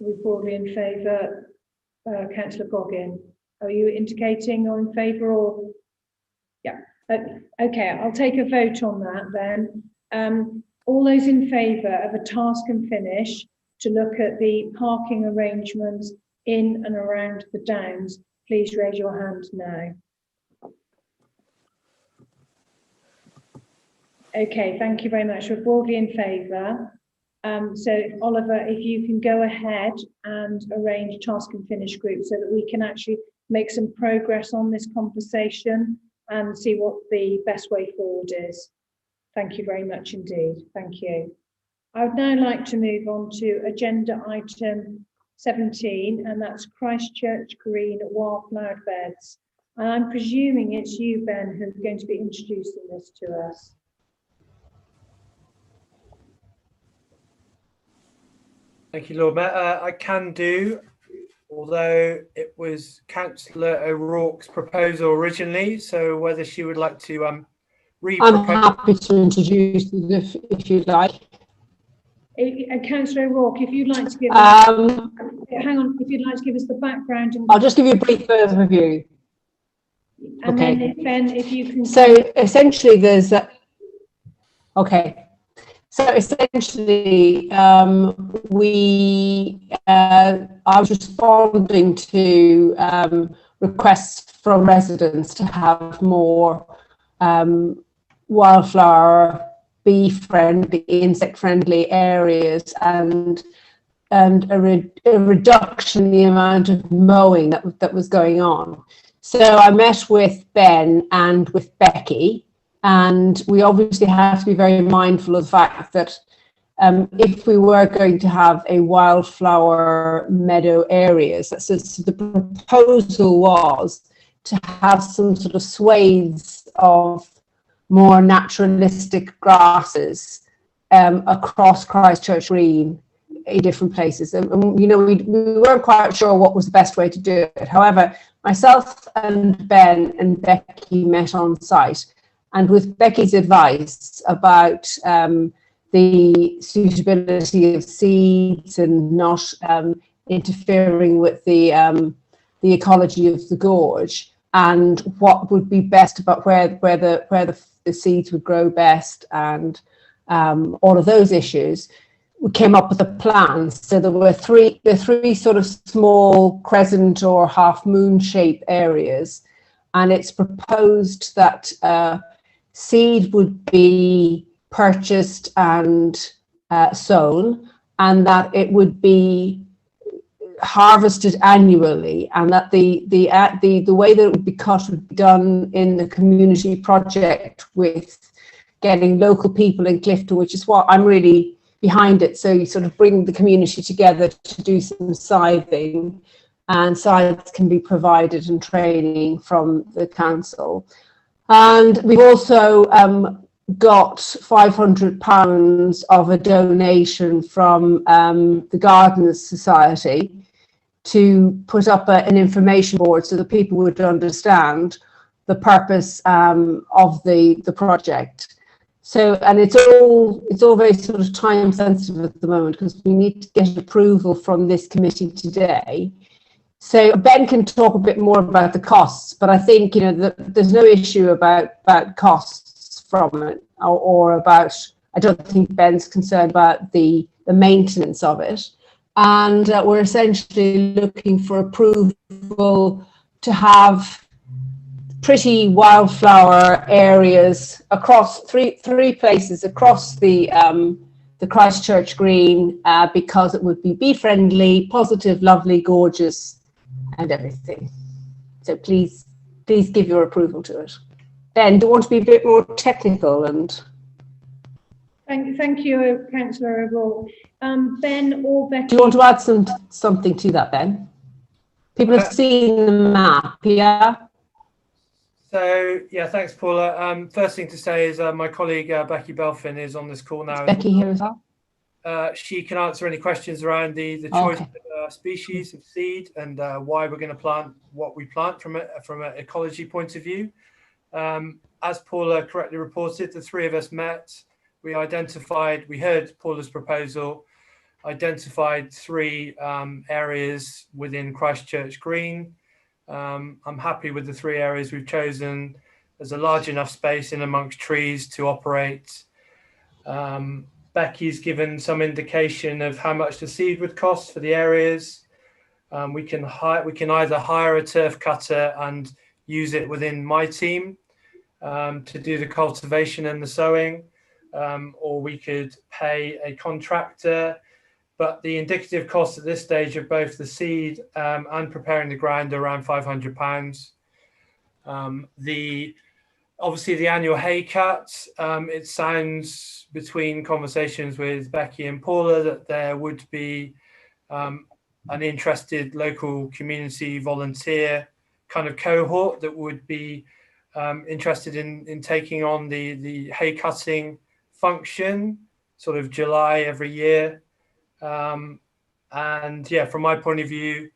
Are we broadly in favour? Councillor Goggin, are you indicating you're in favour, or? Yeah, okay, I'll take a vote on that then. All those in favour of a task and finish to look at the parking arrangements in and around the Downs, please raise your hand now. Okay, thank you very much. We're broadly in favour. So Oliver, if you can go ahead and arrange task and finish groups so that we can actually make some progress on this conversation and see what the best way forward is. Thank you very much indeed. Thank you. I would now like to move on to agenda item 17, and that's Christchurch Green Wildflower Beds. And I'm presuming it's you, Ben, who's going to be introducing this to us. Thank you, Lord Mayor. I can do, although it was Councillor O'Rourke's proposal originally, so whether she would like to I'm happy to introduce it if you'd like. Councillor O'Rourke, if you'd like to give us, hang on, if you'd like to give us the background. I'll just give you a brief overview. And then, Ben, if you can. So essentially, there's okay. So essentially, I was responding to requests from residents to have more wildflower, bee-friendly, insect-friendly areas, and a reduction in the amount of mowing that was going on. So I met with Ben and with Becky. And we obviously have to be very mindful of the fact that if we were going to have a wildflower meadow areas, so the proposal was to have some sort of swathes of more naturalistic grasses across Christchurch Green in different places. And we weren't quite sure what was the best way to do it. However, myself and Ben and Becky met on site. And with Becky's advice about the suitability of seeds and not interfering with the ecology of the gorge, and what would be best about where the seeds would grow best, and all of those issues. We came up with a plan. So there were three sort of small crescent or half moon shape areas, and it's proposed that seed would be purchased and sown, and that it would be harvested annually, and that the way that it would be cut would be done in the community project with getting local people in Clifton, which is what I'm really behind it. So you sort of bring the community together to do some scything, and scythes can be provided and training from the council. And we've also got £500 of a donation from the Gardeners Society to put up an information board so that people would understand the purpose of the project. So, and it's all very sort of time sensitive at the moment, because we need to get approval from this committee today. So Ben can talk a bit more about the costs, but I think, you know, there's no issue about costs from it, or about, I don't think Ben's concerned about the maintenance of it. And we're essentially looking for approval to have pretty wildflower areas across three places across the Christchurch Green, because it would be bee friendly, positive, lovely, gorgeous, and everything. So please give your approval to it. Ben, do you want to be a bit more technical? And thank you, Councillor O'Rourke. Ben or Becky? Do you want to add something to that, Ben? People have seen the map, yeah? So, yeah, thanks, Paula. First thing to say is my colleague Becky Belfin is on this call now. Becky here as well? She can answer any questions around the choice of species of seed, and why we're going to plant what we plant from an ecology point of view. As Paula correctly reported, the three of us met. We heard Paula's proposal, identified three areas within Christchurch Green. I'm happy with the three areas we've chosen. There's a large enough space in amongst trees to operate. Becky's given some indication of how much the seed would cost for the areas. We can either hire a turf cutter and use it within my team to do the cultivation and the sowing, or we could pay a contractor. But the indicative cost at this stage of both the seed and preparing the ground are around £500. Obviously the annual hay cut, it sounds between conversations with Becky and Paula that there would be an interested local community volunteer kind of cohort that would be interested in taking on the hay cutting function, sort of July every year. And yeah, from my point of view,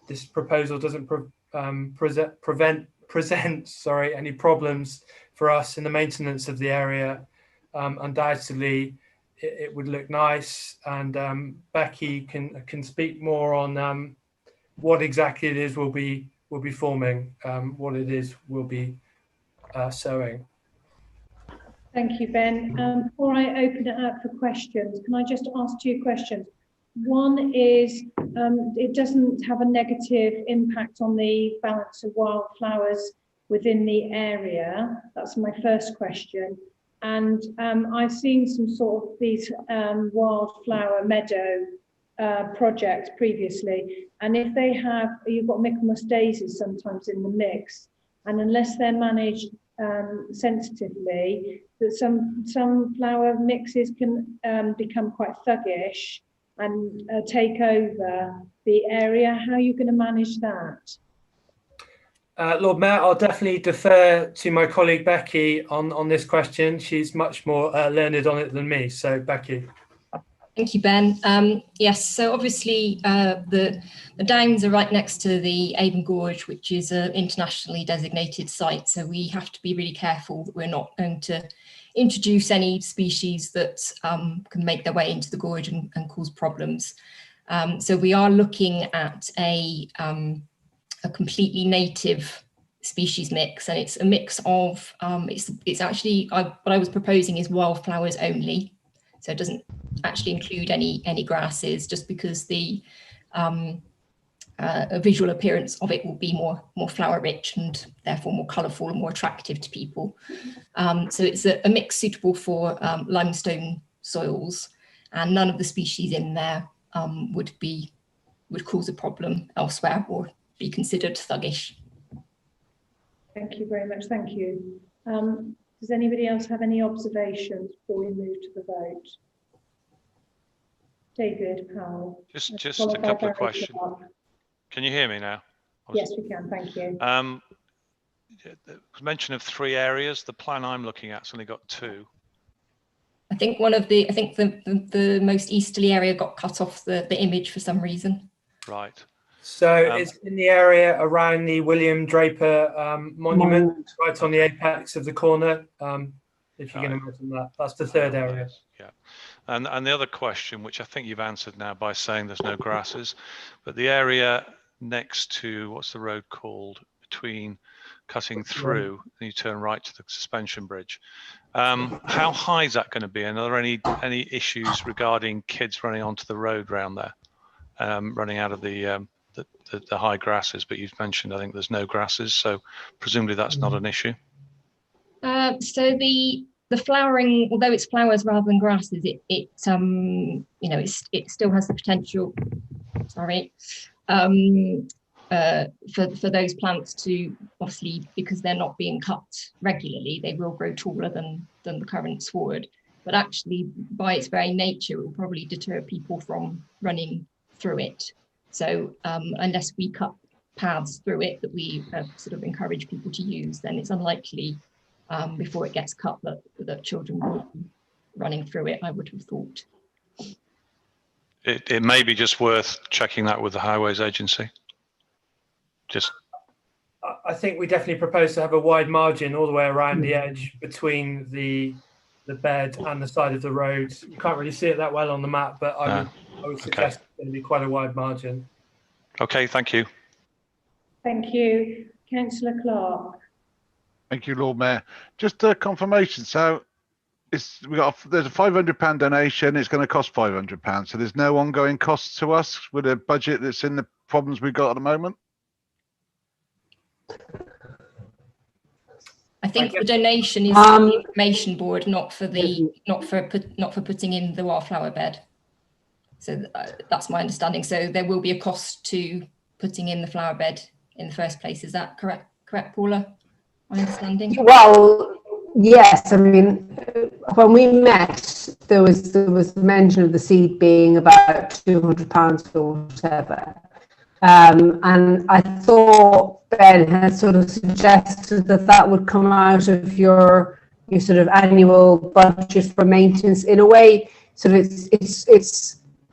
this proposal doesn't present any problems for us in the maintenance of the area. Undoubtedly, it would look nice, and Becky can speak more on what exactly it is we'll be forming, what it is we'll be sowing. Thank you, Ben. Before I open it up for questions, can I just ask two questions? One is, it doesn't have a negative impact on the balance of wildflowers within the area. That's my first question. And I've seen some sort of these wildflower meadow projects previously. And if they have, you've got Michaelmas daisies sometimes in the mix, and unless they're managed sensitively, that some flower mixes can become quite thuggish and take over the area. How are you going to manage that? Lord Mayor, I'll definitely defer to my colleague Becky on this question. She's much more learned on it than me. So Becky. Thank you, Ben. Yes, so obviously the Downs are right next to the Avon Gorge, which is an internationally designated site. So we have to be really careful that we're not going to introduce any species that can make their way into the gorge and cause problems. So we are looking at a completely native species mix, and it's a mix of it's actually what I was proposing is wildflowers only, so it doesn't actually include any grasses, just because the visual appearance of it will be more flower rich and therefore more colourful and more attractive to people. So it's a mix suitable for limestone soils, and none of the species in there would cause a problem elsewhere or be considered thuggish. Thank you very much. Thank you. Does anybody else have any observations before we move to the vote? David Powell. Just a couple of questions. Can you hear me now? Yes, we can. Thank you. There was mention of 3 areas. The plan I'm looking at's only got 2. I think the most easterly area got cut off the image for some reason. Right. So it's in the area around the William Draper monument, right on the apex of the corner. If you can imagine that, that's the 3rd area. Yeah. And the other question, which I think you've answered now by saying there's no grasses, but the area next to, what's the road called, between cutting through and you turn right to the suspension bridge. How high is that going to be? And are there any issues regarding kids running onto the road around there, running out of the high grasses? But you've mentioned, I think there's no grasses, so presumably that's not an issue. So the flowering, although it's flowers rather than grasses, it still has the potential. Sorry. For those plants to, obviously, because they're not being cut regularly, they will grow taller than the current sward. But actually, by its very nature, it will probably deter people from running through it. So unless we cut paths through it that we sort of encourage people to use, then it's unlikely before it gets cut that children will be running through it, I would have thought. It may be just worth checking that with the Highways Agency. I think we definitely propose to have a wide margin all the way around the edge between the bed and the side of the road. You can't really see it that well on the map, but I would suggest it's going to be quite a wide margin. Okay, thank you. Thank you. Councillor Clark. Thank you, Lord Mayor. Just a confirmation. So there's a £500 donation. It's going to cost £500. So there's no ongoing costs to us with a budget that's in the problems we've got at the moment. I think the donation is for the information board, not for putting in the wildflower bed. So that's my understanding. So there will be a cost to putting in the flower bed in the first place. Is that correct, Paula? My understanding. Well, yes. I mean, when we met, there was mention of the seed being about £200 or whatever. And I thought Ben had sort of suggested that would come out of your sort of annual budget for maintenance. In a way, sort of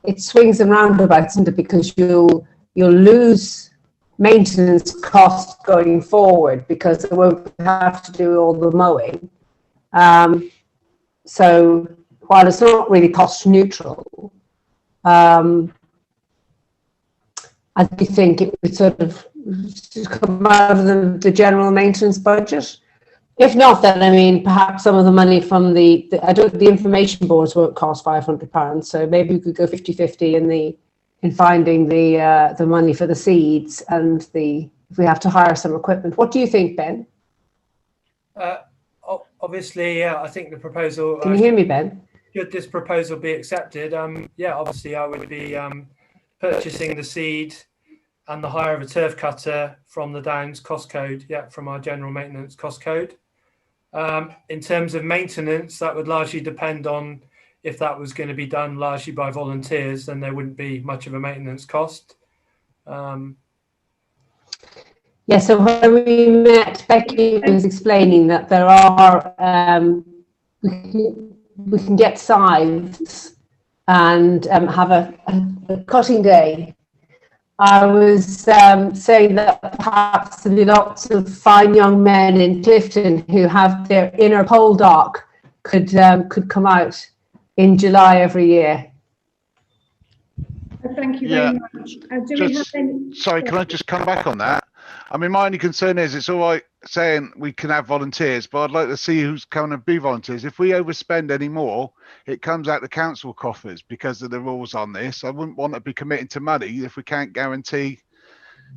it swings and roundabouts, isn't it? Because you'll lose maintenance costs going forward because they won't have to do all the mowing. So while it's not really cost neutral, I do think it would sort of come out of the general maintenance budget. If not, then I mean, perhaps some of the money from the information boards won't cost £500. So maybe we could go 50-50 in finding the money for the seeds and if we have to hire some equipment. What do you think, Ben? Obviously, I think the proposal. Can you hear me, Ben? Should this proposal be accepted? Obviously, I would be purchasing the seed and the hire of a turf cutter from the Downs cost code, from our general maintenance cost code. In terms of maintenance, that would largely depend on if that was going to be done largely by volunteers, then there wouldn't be much of a maintenance cost. So when we met, Becky was explaining that there are, we can get scythes and have a cutting day. I was saying that perhaps there'll be lots of fine young men in Clifton who have their inner pole dark could come out in July every year. Thank you very much. Do we have any? Sorry, can I just come back on that? I mean, my only concern is it's all right saying we can have volunteers, but I'd like to see who's coming to be volunteers. If we overspend any more, it comes out the council coffers because of the rules on this. I wouldn't want to be committing to money if we can't guarantee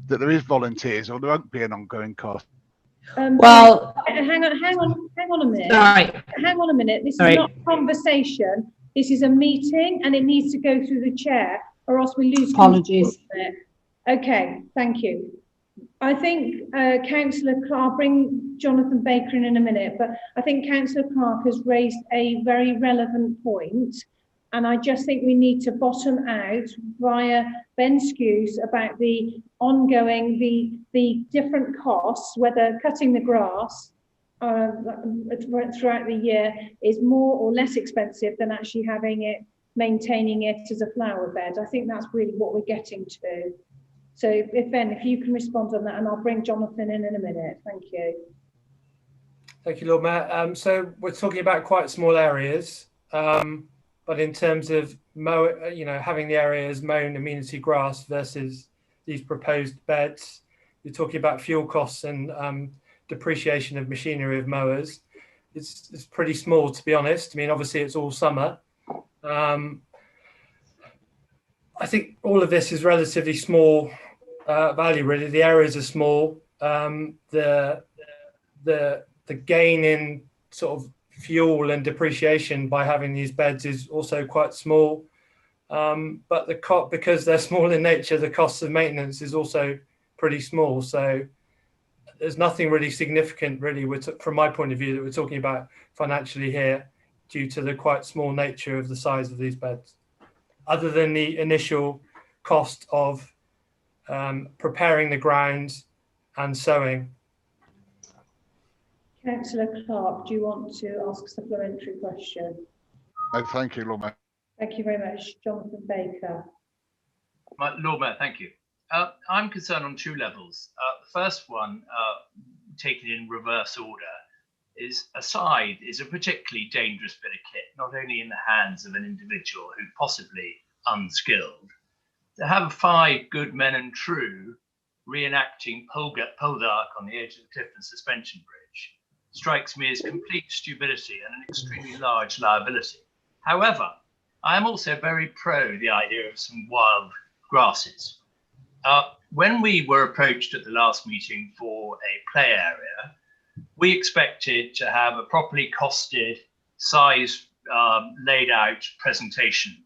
that there is volunteers or there won't be an ongoing cost. Well, hang on a minute. Sorry. Hang on a minute. This Sorry. is not a conversation. This is a meeting, and it needs to go through the chair, or else we lose. Apologies. Okay, thank you. I think Councillor Clark, I'll bring Jonathan Baker in a minute, but I think Councillor Clark has raised a very relevant point, and I just think we need to bottom out via Ben Skuse about the ongoing, the different costs, whether cutting the grass throughout the year is more or less expensive than actually having it, maintaining it as a flower bed. I think that's really what we're getting to. So if Ben, if you can respond on that, and I'll bring Jonathan in a minute. Thank you. Thank you, Lord Mayor. So we're talking about quite small areas, but in terms of having the areas mown amenity grass versus these proposed beds, you're talking about fuel costs and depreciation of machinery of mowers. It's pretty small, to be honest. I mean, obviously it's all summer. I think all of this is relatively small value, really. The areas are small. The gain in sort of fuel and depreciation by having these beds is also quite small. But because they're small in nature, the cost of maintenance is also pretty small. So there's nothing really significant, really, from my point of view, that we're talking about financially here, due to the quite small nature of the size of these beds, other than the initial cost of preparing the ground and sowing. Councillor Clark, do you want to ask a supplementary question? No, thank you, Lord Mayor. Thank you very much. Jonathan Baker. Lord Mayor, thank you. I'm concerned on two levels. The first one, taken in reverse order, is a scythe is a particularly dangerous bit of kit, not only in the hands of an individual who's possibly unskilled. To have 5 good men and true reenacting pole dark on the edge of the Clifton Suspension Bridge strikes me as complete stupidity and an extremely large liability. However, I am also very pro the idea of some wild grasses. When we were approached at the last meeting for a play area, we expected to have a properly costed, size laid out presentation.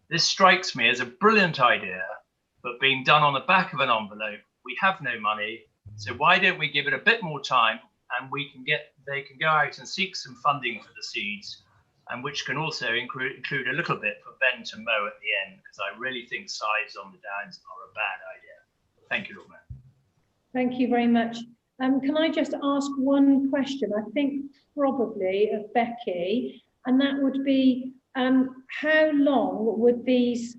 This strikes me as a brilliant idea, but being done on the back of an envelope. We have no money, so why don't we give it a bit more time, and they can go out and seek some funding for the seeds, and which can also include a little bit for Ben to mow at the end, because I really think sides on the downs are a bad idea. Thank you, Lord Mayor. Thank you very much. Can I just ask one question? I think probably of Becky, and that would be, how long would these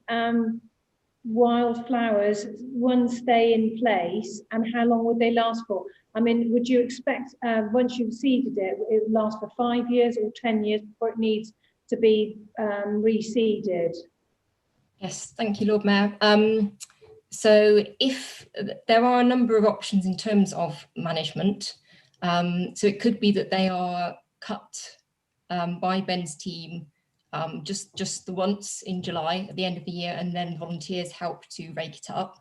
wildflowers, one, stay in place, and how long would they last for? I mean, would you expect once you've seeded it, it would last for 5 years or 10 years before it needs to be reseeded? Yes, thank you, Lord Mayor. So if there are a number of options in terms of management, so it could be that they are cut by Ben's team just the once in July at the end of the year, and then volunteers help to rake it up.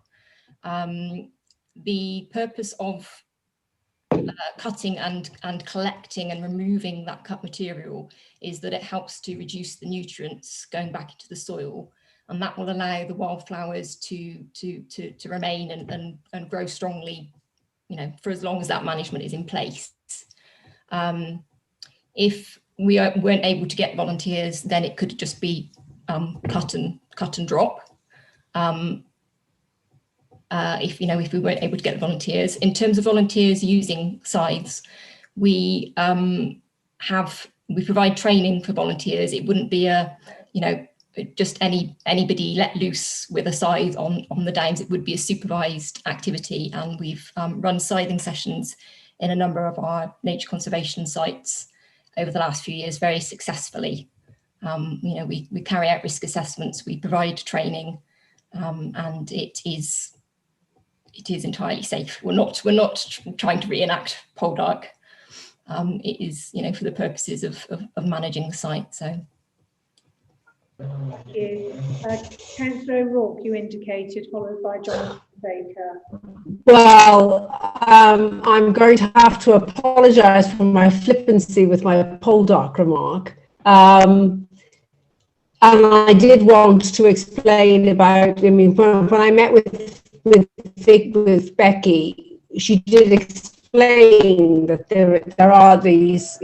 The purpose of cutting and collecting and removing that cut material is that it helps to reduce the nutrients going back into the soil, and that will allow the wildflowers to remain and grow strongly, for as long as that management is in place. If we weren't able to get volunteers, then it could just be cut and drop. If we weren't able to get volunteers. In terms of volunteers using scythes, we provide training for volunteers. It wouldn't be a just anybody let loose with a scythe on the downs. It would be a supervised activity, and we've run scything sessions in a number of our nature conservation sites over the last few years very successfully. We carry out risk assessments, we provide training, and it is entirely safe. We're not trying to reenact Poldark. It is, for the purposes of managing the site. So. Thank you. Councillor O'Rourke, you indicated, followed by Jonathan Baker. Well, I'm going to have to apologise for my flippancy with my Poldark remark. And I did want to explain about, when I met with Becky, she did explain that there are these,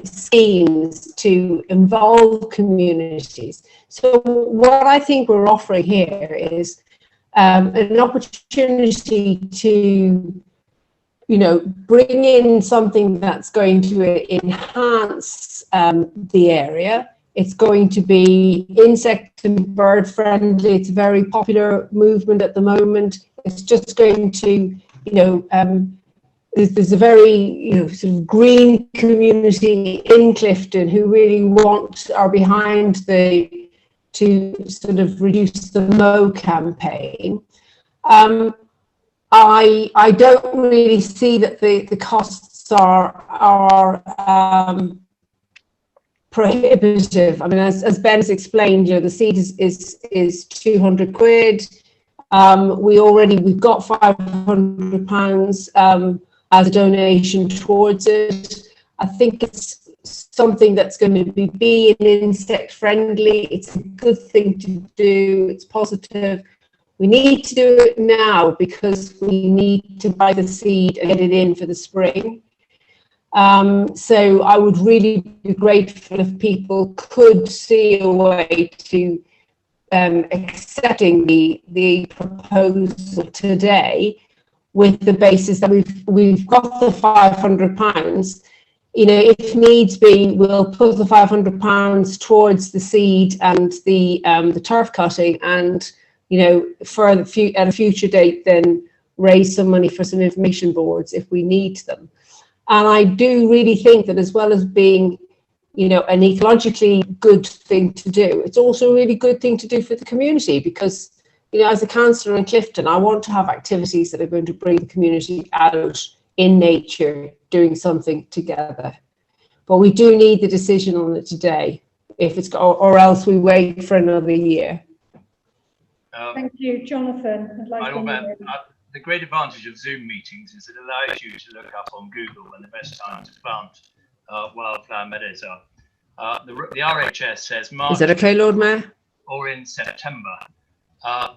schemes to involve communities. So what I think we're offering here is an opportunity to, bring in something that's going to enhance the area. It's going to be insect and bird friendly. It's a very popular movement at the moment. It's just going to, there's a very, sort of green community in Clifton who really are behind to sort of reduce the mow campaign. I don't really see that the costs are prohibitive. I mean, as Ben's explained, the seed is 200 quid. We've got £500 as a donation towards it. I think it's something that's going to be an insect friendly. It's a good thing to do. It's positive. We need to do it now because we need to buy the seed and get it in for the spring. So I would really be grateful if people could see a way to accepting the proposal today, with the basis that we've got the £500. If needs be, we'll put the £500 towards the seed and the turf cutting, and for at a future date, then raise some money for some information boards if we need them. And I do really think that, as well as being, an ecologically good thing to do, it's also a really good thing to do for the community, because, as a councillor in Clifton, I want to have activities that are going to bring the community out in nature, doing something together. But we do need the decision on it today, or else we wait for another year. Thank you, Jonathan. The great advantage of Zoom meetings is it allows you to look up on Google when the best time to plant wildflower meadows are. The RHS says March. Is that okay, Lord Mayor? Or in September.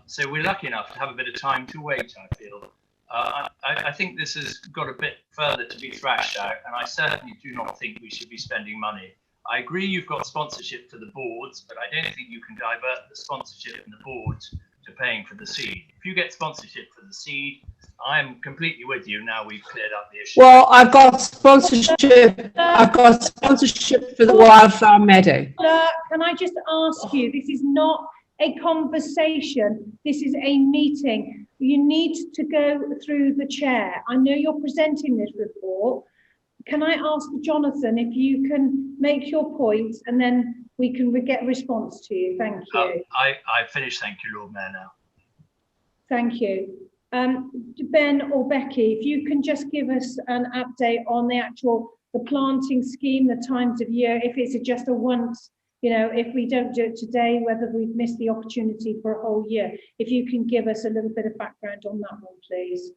So we're lucky enough to have a bit of time to wait, I feel. I think this has got a bit further to be thrashed out, and I certainly do not think we should be spending money. I agree you've got sponsorship for the boards, but I don't think you can divert the sponsorship in the boards to paying for the seed. If you get sponsorship for the seed, I'm completely with you. Now we've cleared up the issue. Well, I've got sponsorship. I've got sponsorship for the wildflower meadow. Can I just ask you? This is not a conversation. This is a meeting. You need to go through the chair. I know you're presenting this report. Can I ask Jonathan if you can make your points, and then we can get a response to you? Thank you. I finished. Thank you, Lord Mayor, now. Thank you. Ben or Becky, if you can just give us an update on the planting scheme, the times of year, if it's just a once, if we don't do it today, whether we've missed the opportunity for a whole year. If you can give us a little bit of background on that one, please.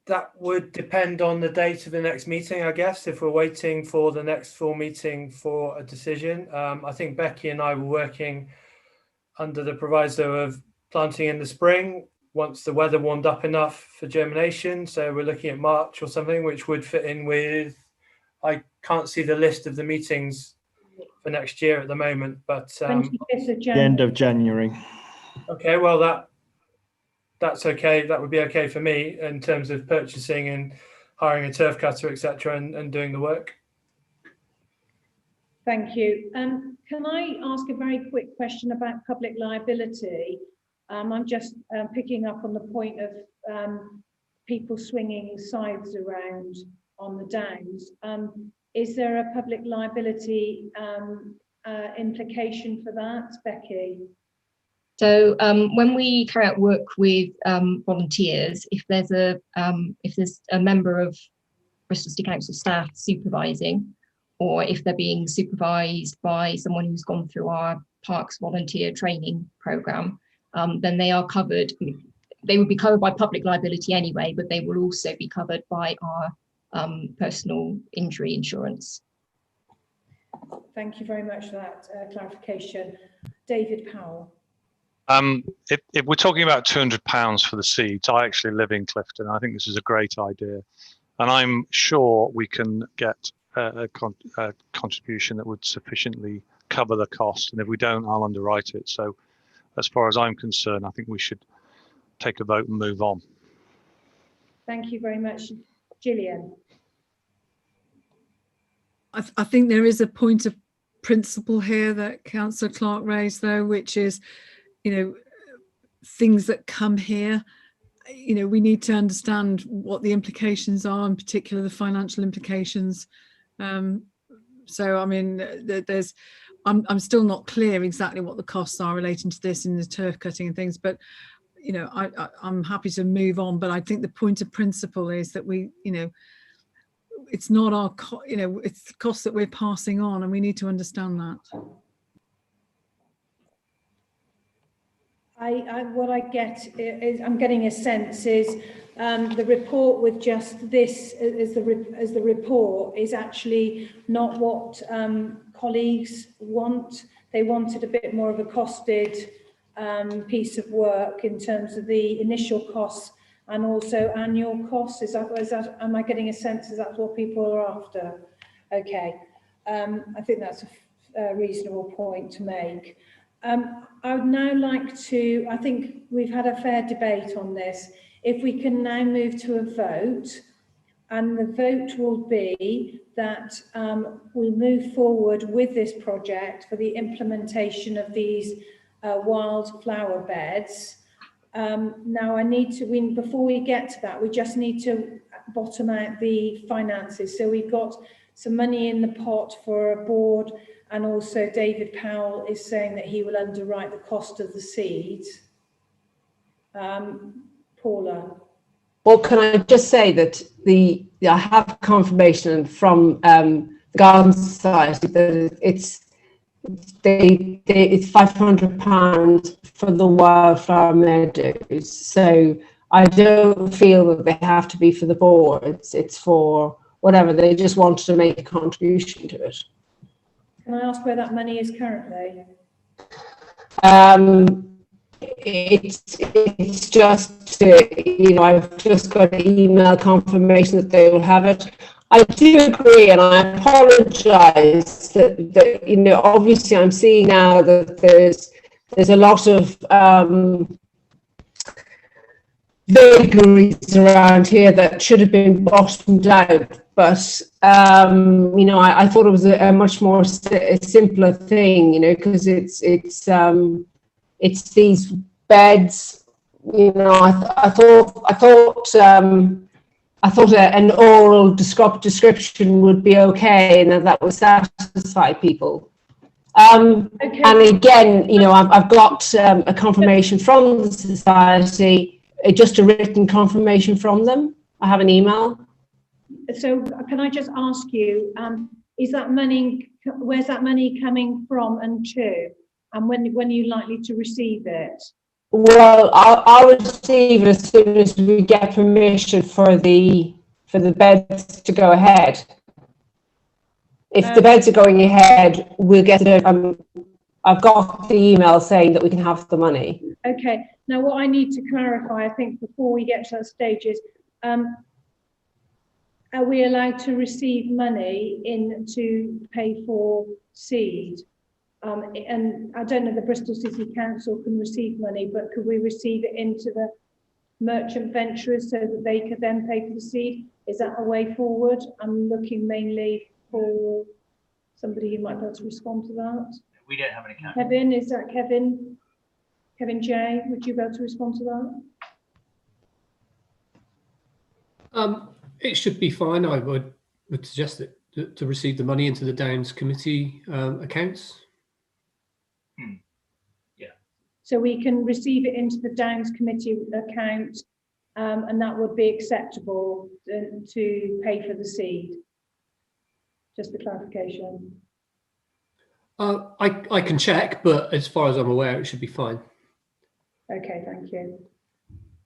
That would depend on the date of the next meeting, I guess, if we're waiting for the next full meeting for a decision. I think Becky and I were working under the proviso of planting in the spring once the weather warmed up enough for germination. So we're looking at March or something, which would fit in with, I can't see the list of the meetings for next year at the moment, but 25th of January. The end of January. Okay, well that's okay. That would be okay for me in terms of purchasing and hiring a turf cutter, etc., and doing the work. Thank you. Can I ask a very quick question about public liability? I'm just picking up on the point of people swinging scythes around on the downs. Is there a public liability implication for that, Becky? So when we carry out work with volunteers, if there's a member of Bristol City Council staff supervising, or if they're being supervised by someone who's gone through our Parks volunteer training programme, then they are covered. They would be covered by public liability anyway, but they will also be covered by our personal injury insurance. Thank you very much for that clarification. David Powell. If we're talking about £200 for the seeds, I actually live in Clifton. I think this is a great idea, and I'm sure we can get a contribution that would sufficiently cover the cost. And if we don't, I'll underwrite it. So, as far as I'm concerned, I think we should take a vote and move on. Thank you very much, Gillian. I think there is a point of principle here that Councillor Clark raised, though, which is, you know, things that come here, you know, we need to understand what the implications are, in particular the financial implications. So, I mean, I'm still not clear exactly what the costs are relating to this in the turf cutting and things, but, you know, I'm happy to move on. But I think the point of principle is that we, you know, it's not our, you know, it's the cost that we're passing on, and we need to understand that. What I get is, I'm getting a sense is the report with just this as the report is actually not what colleagues want. They wanted a bit more of a costed piece of work in terms of the initial costs and also annual costs. Is that, am I getting a sense is that what people are after? Okay, I think that's a reasonable point to make. I would now like to, I think we've had a fair debate on this. If we can now move to a vote, and the vote will be that we move forward with this project for the implementation of these wildflower beds. Now I need to, before we get to that, we just need to bottom out the finances. So we've got some money in the pot for a board, and also David Powell is saying that he will underwrite the cost of the seeds. Paula. Well, can I just say that I have confirmation from the Garden Society that it's £500 for the wildflower meadows. So I don't feel that they have to be for the boards. It's for whatever, they just wanted to make a contribution to it. Can I ask where that money is currently? It's just, you know, I've just got an email confirmation that they will have it. I do agree, and I apologise that you know, obviously I'm seeing now that there's a lot of vagaries around here that should have been bottomed out. But, you know, I thought it was a much more simpler thing, you know, because it's these beds, you know, I thought an oral description would be okay, and that would satisfy people. Okay. And again, you know, I've got a confirmation from the society, just a written confirmation from them. I have an email. So can I just ask you, is that money, where's that money coming from and to? And when are you likely to receive it? Well, I'll receive it as soon as we get permission for the beds to go ahead. If the beds are going ahead, we'll get it. I've got the email saying that we can have the money. Okay. Now, what I need to clarify, I think, before we get to that stage is, are we allowed to receive money in to pay for seed? And I don't know, the Bristol City Council can receive money, but could we receive it into the merchant venturers so that they could then pay for the seed? Is that a way forward? I'm looking mainly for Somebody who might be able to respond to that. We don't have an account. Kevin, is that Kevin? Kevin J, would you be able to respond to that? It should be fine. I would suggest that to receive the money into the Downs Committee accounts. Yeah. So we can receive it into the Downs Committee account, and that would be acceptable to pay for the seed. Just for clarification. I can check, but as far as I'm aware, it should be fine. Okay, thank you.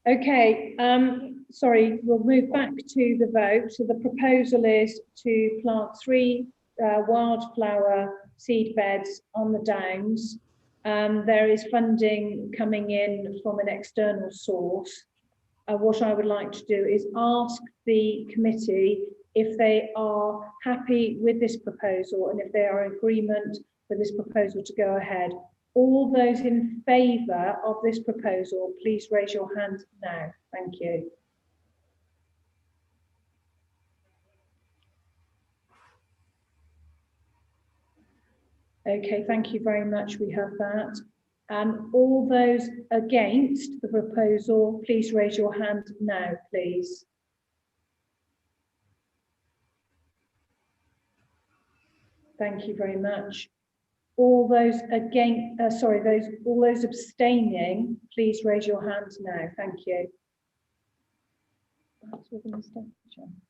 Okay, sorry, we'll move back to the vote. So the proposal is to plant 3 wildflower seed beds on the Downs. There is funding coming in from an external source. What I would like to do is ask the committee if they are happy with this proposal and if they are in agreement for this proposal to go ahead. All those in favour of this proposal, please raise your hand now. Thank you. Okay, thank you very much. We have that. All those against the proposal, please raise your hand now, please. Thank you very much. All those against, all those abstaining, please raise your hands now. Thank you. Perhaps with an abstention.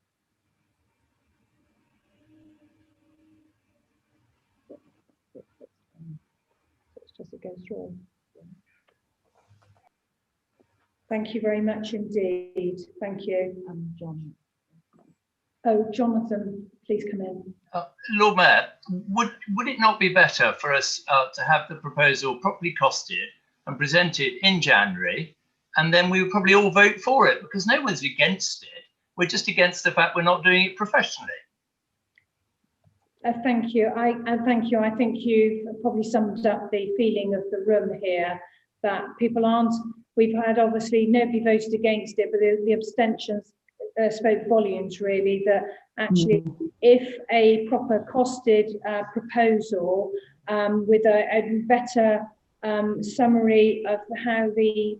It's just it goes through. Thank you very much indeed. Thank you. John. Oh, Jonathan, please come in. Lord Mayor, would it not be better for us to have the proposal properly costed and presented in January, and then we would probably all vote for it, because no one's against it. We're just against the fact we're not doing it professionally. Thank you. Thank you. I think you've probably summed up the feeling of the room here, that people aren't. We've had, obviously, nobody voted against it, but the abstentions spoke volumes, really, that actually if a proper costed proposal with a better summary of how the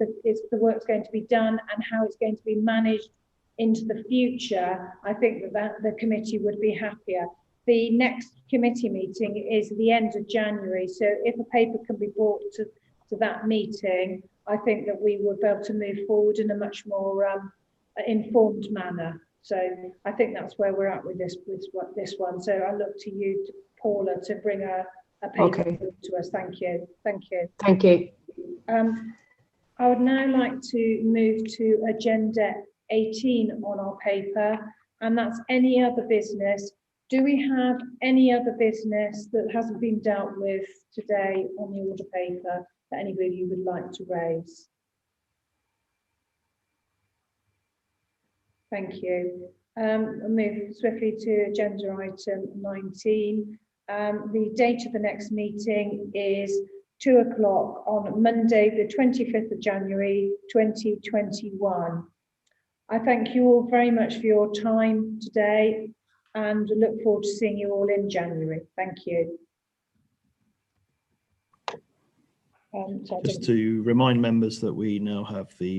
work's going to be done and how it's going to be managed into the future, I think that the committee would be happier. The next committee meeting is the end of January, so if a paper can be brought to that meeting, I think that we would be able to move forward in a much more informed manner. So I think that's where we're at with this one. So I look to you, Paula, to bring a paper to us. Thank you. Thank you. Thank you. I would now like to move to agenda 18 on our paper, and that's any other business. Do we have any other business that hasn't been dealt with today on the order paper that anybody would like to raise? Thank you. I'll move swiftly to agenda item 19. The date of the next meeting is 2 o'clock on Monday, the 25th of January, 2021. I thank you all very much for your time today and look forward to seeing you all in January. Thank you. Just to remind members that we now have the